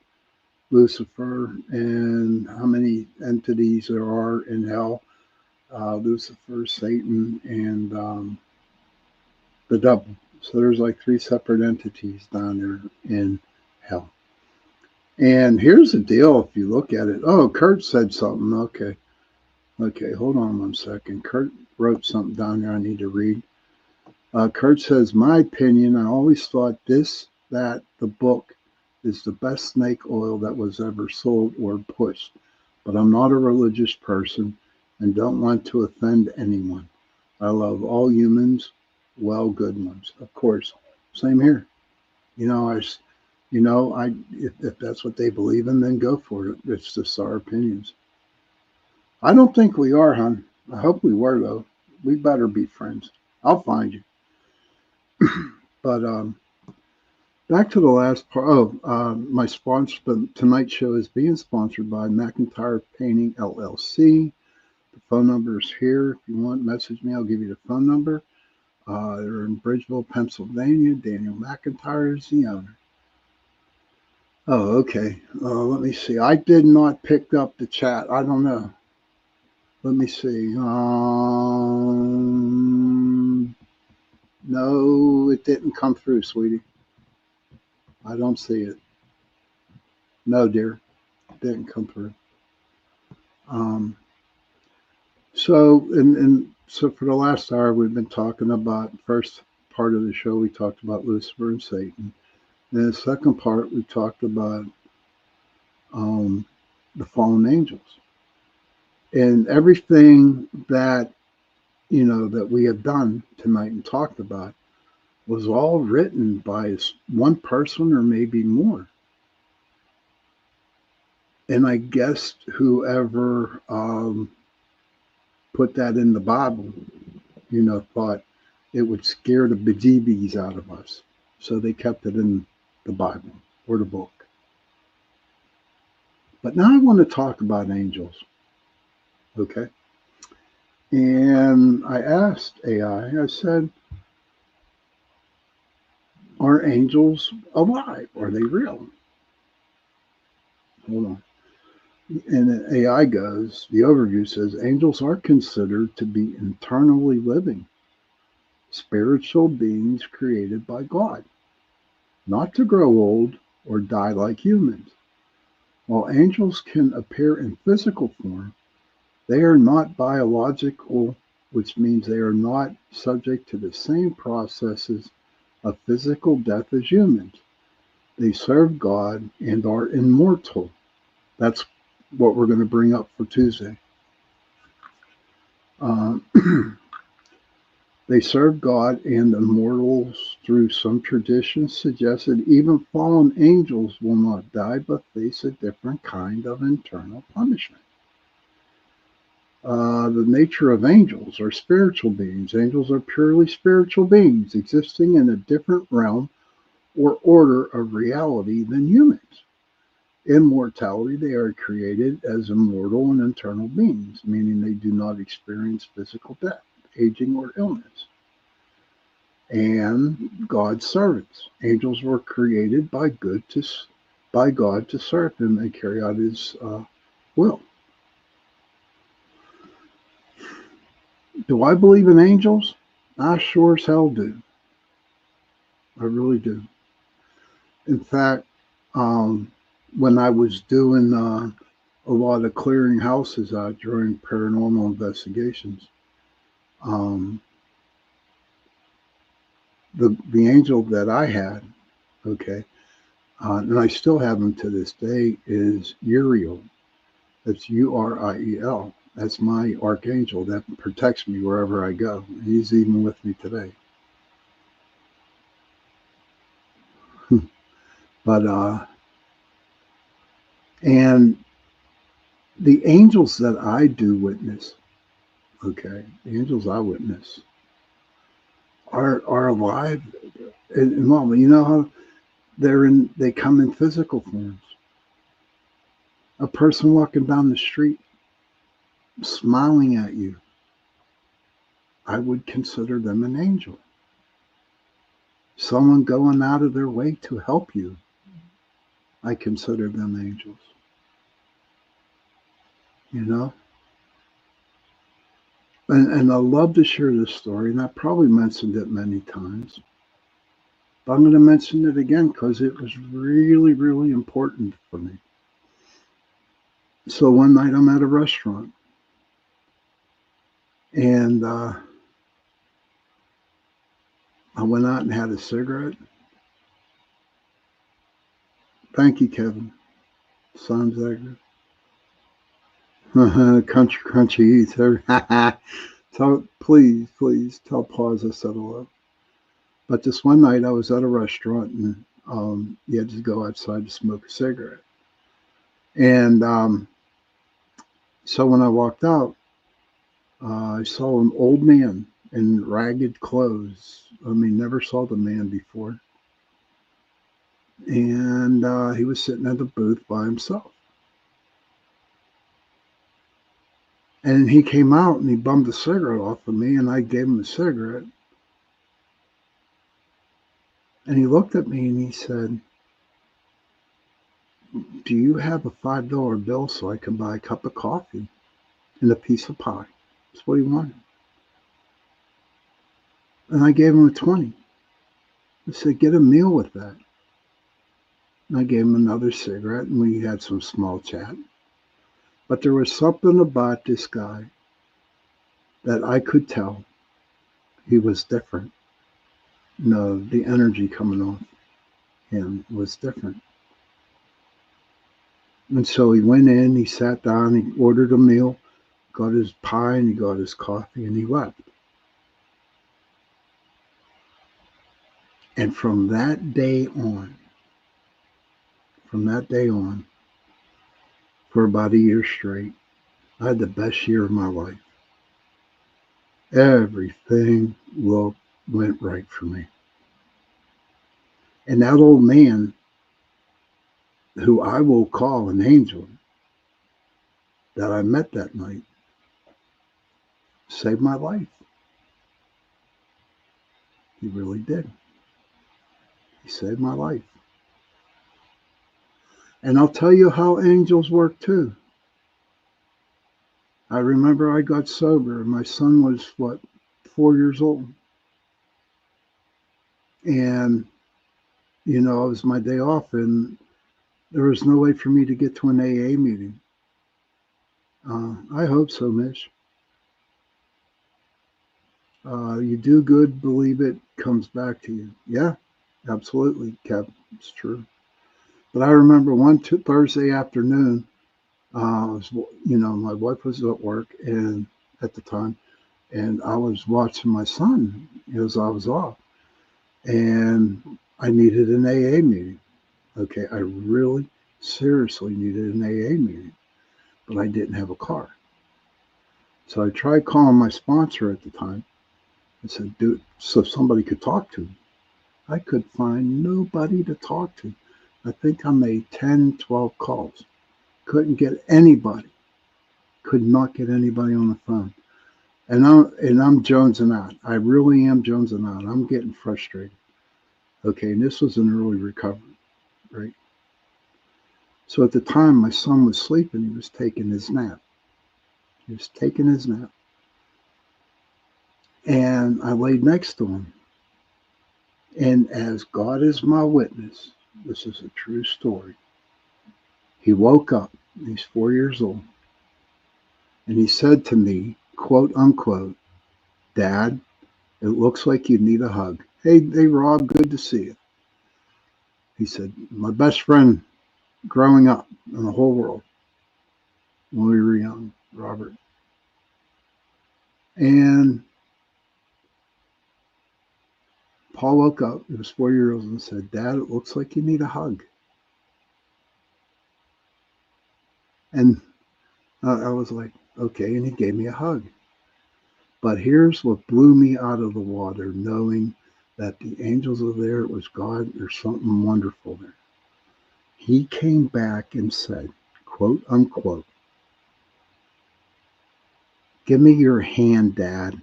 Lucifer and how many entities there are in hell. Lucifer, Satan, and the devil. So there's like 3 separate entities down there in hell. And here's the deal if you look at it. Oh, Kurt said something. Okay, hold on 1 second. Kurt wrote something down there I need to read. Kurt says, my opinion, I always thought that the book is the best snake oil that was ever sold or pushed. But I'm not a religious person and don't want to offend anyone. I love all humans, well, good ones. Of course, same here. If that's what they believe in, then go for it. It's just our opinions. I don't think we are, hon. I hope we were, though. We better be friends. I'll find you. But back to the last part. My sponsor, tonight's show is being sponsored by McIntyre Painting LLC. The phone number is here. If you want, message me. I'll give you the phone number. They're in Bridgeville, Pennsylvania. Daniel McIntyre is the owner. Oh, okay. Let me see. I did not pick up the chat. I don't know. Let me see. No, it didn't come through, sweetie. I don't see it. No, dear, it didn't come through. So for the last hour, we've been talking about first part of the show. We talked about Lucifer and Satan. And the second part, we talked about the fallen angels and everything that that we have done tonight and talked about was all written by one person or maybe more. And I guess whoever put that in the Bible, thought it would scare the bejeebies out of us. So they kept it in the Bible or the book. But now I want to talk about angels. Okay. And I asked AI, I said, are angels alive? Are they real? Hold on. And the AI goes, the overview says, angels are considered to be internally living, spiritual beings created by God, not to grow old or die like humans. While angels can appear in physical form, they are not biological, which means they are not subject to the same processes of physical death as humans. They serve God and are immortal. That's what we're going to bring up for Tuesday. They serve God and immortals through some traditions suggest that even fallen angels will not die but face a different kind of internal punishment. The nature of angels are spiritual beings. Angels are purely spiritual beings existing in a different realm or order of reality than humans. In mortality, they are created as immortal and eternal beings, meaning they do not experience physical death, aging, or illness. And God's servants. Angels were created by God to serve Him and carry out His will. Do I believe in angels? I sure as hell do. I really do. In fact, when I was doing a lot of clearing houses out during paranormal investigations, the angel that I had, okay, and I still have him to this day, is Uriel. That's Uriel. That's my archangel that protects me wherever I go. He's even with me today. But and the angels that I do witness, okay, the angels I witness are alive. And well, you know how they come in physical forms. A person walking down the street smiling at you, I would consider them an angel. Someone going out of their way to help you, I consider them angels. And I love to share this story, and I probably mentioned it many times, but I'm going to mention it again because it was really, really important for me. So one night I'm at a restaurant, and I went out and had a cigarette. Thank you, Kevin. Sounds like it. Crunchy eater. Please tell Paws I said hello. But this one night I was at a restaurant, and you had to go outside to smoke a cigarette. And so when I walked out, I saw an old man in ragged clothes. I mean, never saw the man before. And he was sitting at the booth by himself. And he came out and he bummed a cigarette off of me, and I gave him a cigarette. And he looked at me and he said, "Do you have a $5 bill so I can buy a cup of coffee?" and a piece of pie. That's what he wanted. And I gave him a 20. I said, get a meal with that. And I gave him another cigarette, and we had some small chat. But there was something about this guy that I could tell he was different. The energy coming off him was different. And so he went in, he sat down, he ordered a meal, got his pie, and he got his coffee, and he left. And from that day on, for about a year straight, I had the best year of my life. Everything went right for me. And that old man, who I will call an angel, that I met that night, saved my life. He really did. He saved my life. And I'll tell you how angels work too. I remember I got sober, and my son was, 4 years old. And, it was my day off, and there was no way for me to get to an AA meeting. I hope so, Mitch. You do good, believe it, comes back to you. Yeah, absolutely, Kev. It's true. But I remember one Thursday afternoon, my wife was at work and at the time, and I was watching my son as I was off, and I needed an AA meeting. Okay, I really seriously needed an AA meeting, but I didn't have a car. So I tried calling my sponsor at the time. I said, dude, so somebody could talk to. I could find nobody to talk to. I think I made 10, 12 calls. Couldn't get anybody. Could not get anybody on the phone. And I'm jonesing out. I really am jonesing out. I'm getting frustrated. Okay, and this was an early recovery, right? So at the time, my son was sleeping. He was taking his nap. And I laid next to him. And as God is my witness, this is a true story. He woke up. He's 4 years old. And he said to me, quote unquote, Dad, it looks like you need a hug. Hey, Rob, good to see you. He said, my best friend growing up in the whole world when we were young, Robert. And Paul woke up, he was 4 years old, and said, Dad, it looks like you need a hug. And I was like, okay, and he gave me a hug. But here's what blew me out of the water, knowing that the angels are there, it was God, there's something wonderful there. He came back and said, quote unquote, give me your hand, Dad.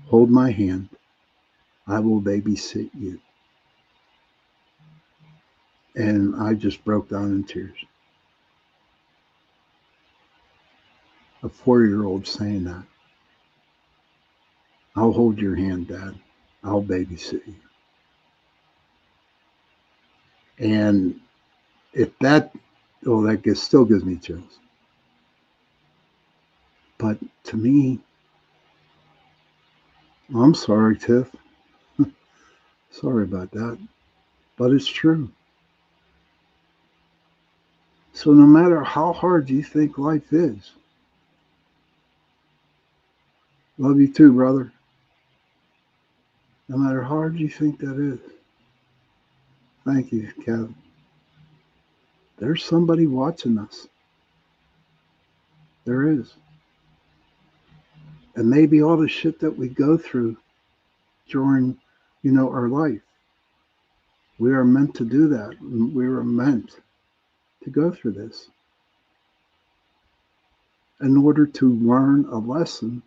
Hold my hand. I will babysit you. And I just broke down in tears. A 4-year-old saying that. I'll hold your hand, Dad. I'll babysit you. And that still gives me chills. But to me, I'm sorry, Tiff. Sorry about that. But it's true. So no matter how hard you think life is, love you too, brother. No matter how hard you think that is. Thank you, Kevin. There's somebody watching us. There is. And maybe all the shit that we go through during, our life, we are meant to do that. We were meant to go through this in order to learn a lesson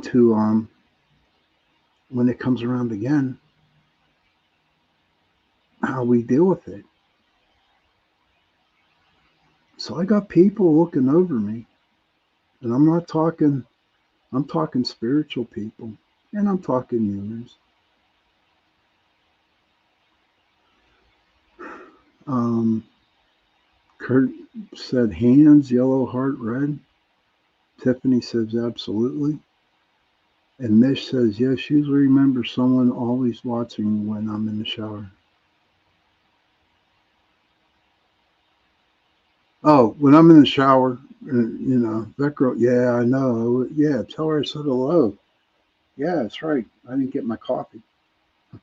to, when it comes around again, how we deal with it. So I got people looking over me, and I'm talking spiritual people, and I'm talking humans. Um, Kurt said hands, yellow heart, red. Tiffany says absolutely. And Mish says, yes, usually remember someone always watching when I'm in the shower. Oh, when I'm in the shower, that girl, yeah, I know. Yeah, tell her I said hello. Yeah, that's right. I didn't get my coffee.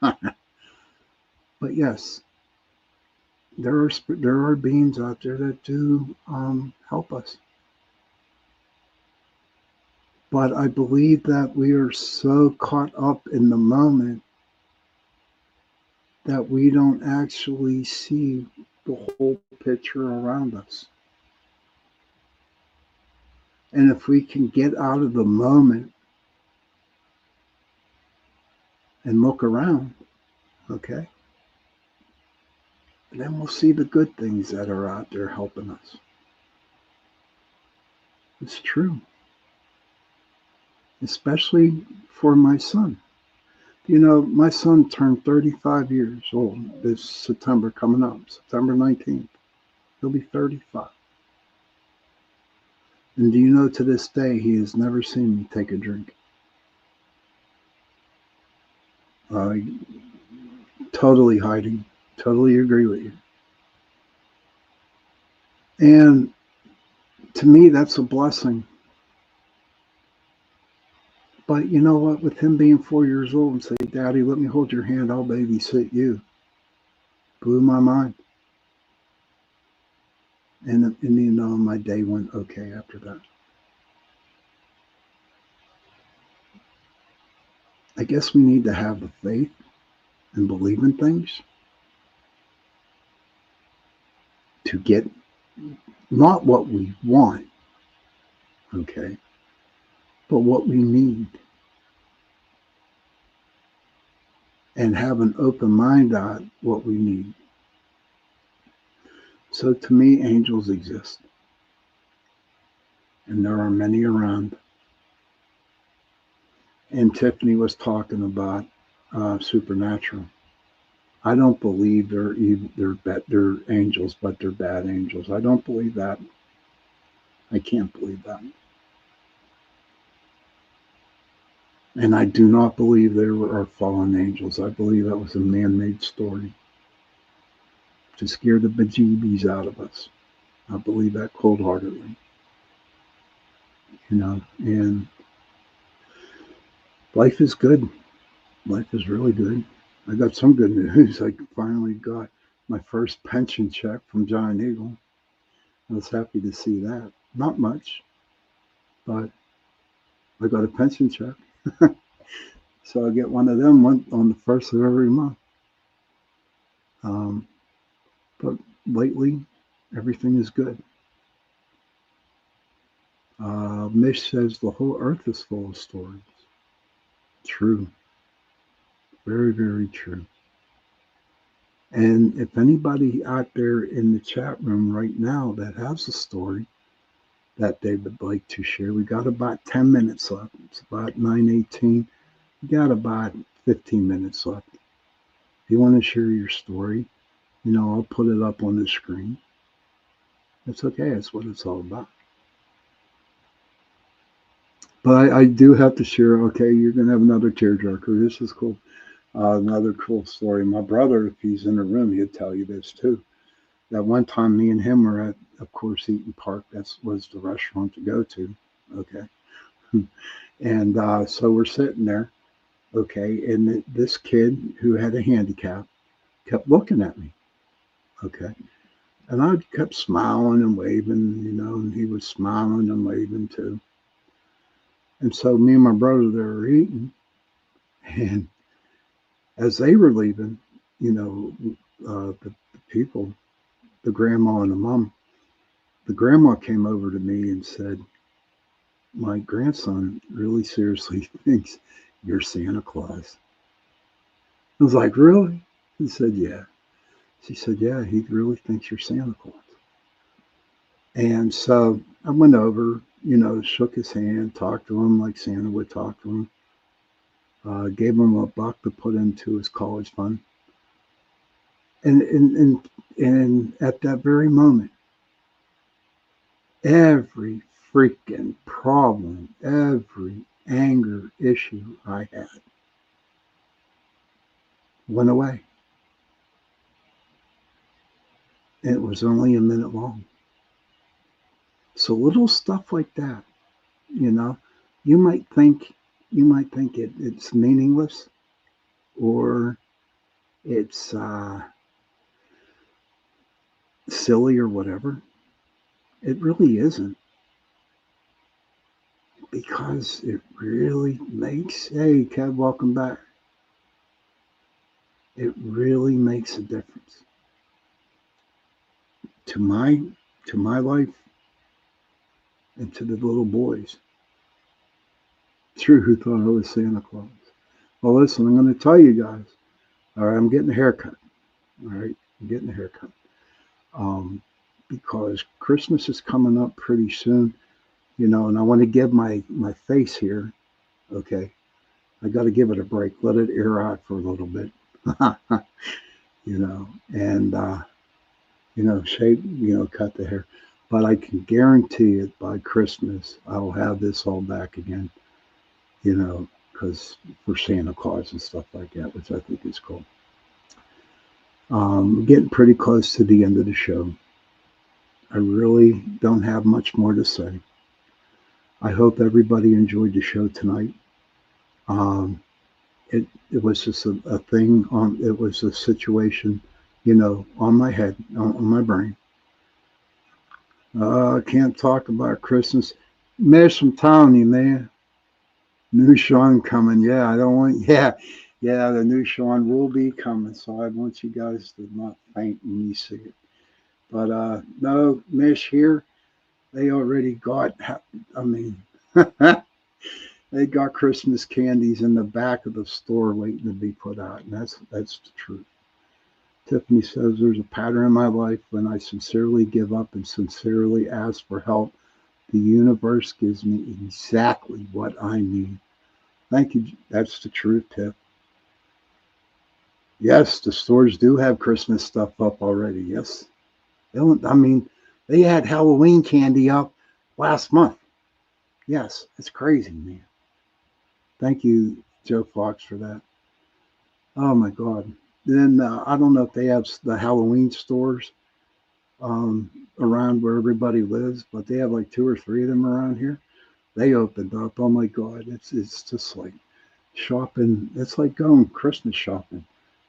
But yes, there are beings out there that do help us. But I believe that we are so caught up in the moment that we don't actually see the whole picture around us. And if we can get out of the moment and look around, okay, then we'll see the good things that are out there helping us. It's true, especially for my son. My son turned 35 years old this September coming up, September 19th. He'll be 35. And do you know to this day he has never seen me take a drink? Totally hiding. Totally agree with you. And to me, that's a blessing. But you know what? With him being 4 years old and say, Daddy, let me hold your hand, I'll babysit you. Blew my mind. And my day went okay after that. I guess we need to have the faith and believe in things to get not what we want, okay, but what we need. And have an open mind on what we need. So to me, angels exist. And there are many around. And Tiffany was talking about supernatural. I don't believe they're angels, but they're bad angels. I don't believe that. I can't believe that. And I do not believe there are fallen angels. I believe that was a man-made story to scare the bejeebies out of us. I believe that cold-heartedly. And life is good. Life is really good. I got some good news. I finally got my first pension check from Giant Eagle. I was happy to see that. Not much, but I got a pension check. So I get one of them on the first of every month. But lately, everything is good. Mish says the whole earth is full of stories. True. Very, very true. And if anybody out there in the chat room right now that has a story that they would like to share, we got about 10 minutes left. It's about 9:18. We got about 15 minutes left. If you want to share your story, I'll put it up on the screen. It's okay. That's what it's all about. But I do have to share, okay, you're going to have another tearjerker. This is cool. Another cool story. My brother, if he's in the room, he'd tell you this too. That one time me and him were at, of course, Eaton Park. That was the restaurant to go to. Okay. And so we're sitting there. Okay. And this kid who had a handicap kept looking at me. Okay. And I kept smiling and waving, and he was smiling and waving too. And so me and my brother, they were eating. And as they were leaving, the people, the grandma and the mom, the grandma came over to me and said, my grandson really seriously thinks you're Santa Claus. I was like, really? He said, yeah. She said, yeah, he really thinks you're Santa Claus. And so I went over, shook his hand, talked to him like Santa would talk to him, gave him $1 to put into his college fund. And at that very moment, every freaking problem, every anger issue I had went away. And it was only a minute long. So little stuff like that, you might think it's meaningless, or it's silly or whatever. It really isn't, because it really makes, hey Kev, welcome back. It really makes a difference to my life and to the little boys who thought I was Santa Claus. Well, listen, I'm going to tell you guys. All right, I'm getting a haircut. All right, I'm getting a haircut. Because Christmas is coming up pretty soon, and I want to give my face here. Okay, I got to give it a break. Let it air out for a little bit. And shape, cut the hair. But I can guarantee it, by Christmas, I'll have this all back again, because for Santa Claus and stuff like that, which I think is cool. We're getting pretty close to the end of the show. I really don't have much more to say. I hope everybody enjoyed the show tonight. It was just a thing it was a situation, on my head, on my brain. I can't talk about Christmas. Miss, I'm telling you, man. New Sean coming. Yeah, I don't want, yeah, the new Sean will be coming. So I want you guys to not faint when you see it. But no, Mish here, they already got, they got Christmas candies in the back of the store waiting to be put out. And that's the truth. Tiffany says, there's a pattern in my life. When I sincerely give up and sincerely ask for help, the universe gives me exactly what I need. Thank you. That's the truth, Tiff. Yes, the stores do have Christmas stuff up already. Yes. They had Halloween candy up last month. Yes, it's crazy, man. Thank you, Joe Fox, for that. Oh, my God. Then I don't know if they have the Halloween stores around where everybody lives, but they have like 2 or 3 of them around here. They opened up. Oh, my God. It's just like shopping. It's like going Christmas shopping,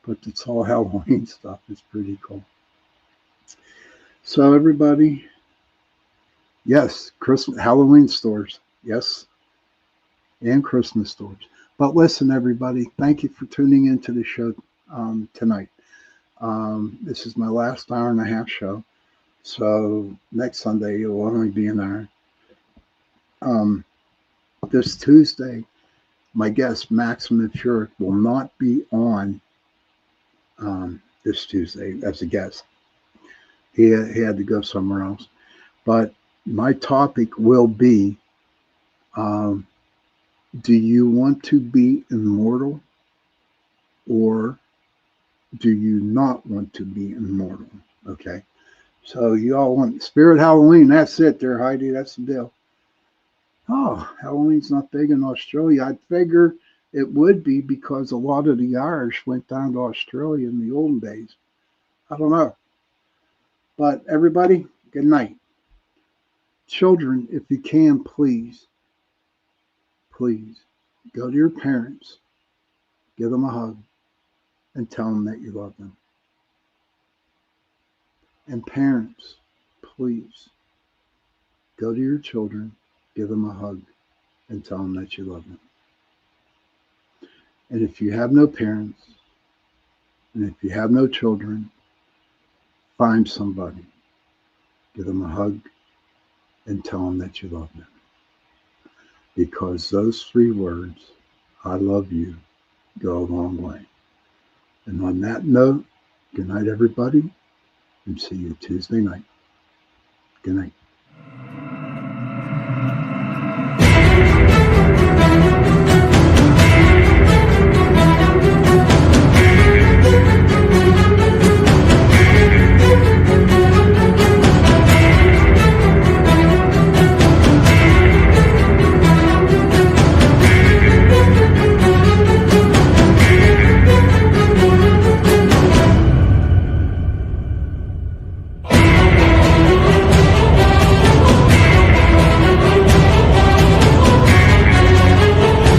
but it's all Halloween stuff. It's pretty cool. So everybody, yes, Christmas, Halloween stores, yes, and Christmas stores. But listen, everybody, thank you for tuning into the show tonight. This is my last hour-and-a-half show, so next Sunday it will only be an hour. This Tuesday, my guest Maxim Furyk will not be on this Tuesday as a guest. He had to go somewhere else. But my topic will be, do you want to be immortal, or do you not want to be immortal? Okay. So you all want Spirit Halloween. That's it there, Heidi. That's the deal. Oh, Halloween's not big in Australia. I'd figure it would be, because a lot of the Irish went down to Australia in the olden days. I don't know. But everybody, good night. Children, if you can, please go to your parents, give them a hug, and tell them that you love them. And parents, please go to your children, give them a hug, and tell them that you love them. And if you have no parents, and if you have no children, find somebody, give them a hug, and tell them that you love them. Because those 3 words, I love you, go a long way. And on that note, good night, everybody, and see you Tuesday night. Good night.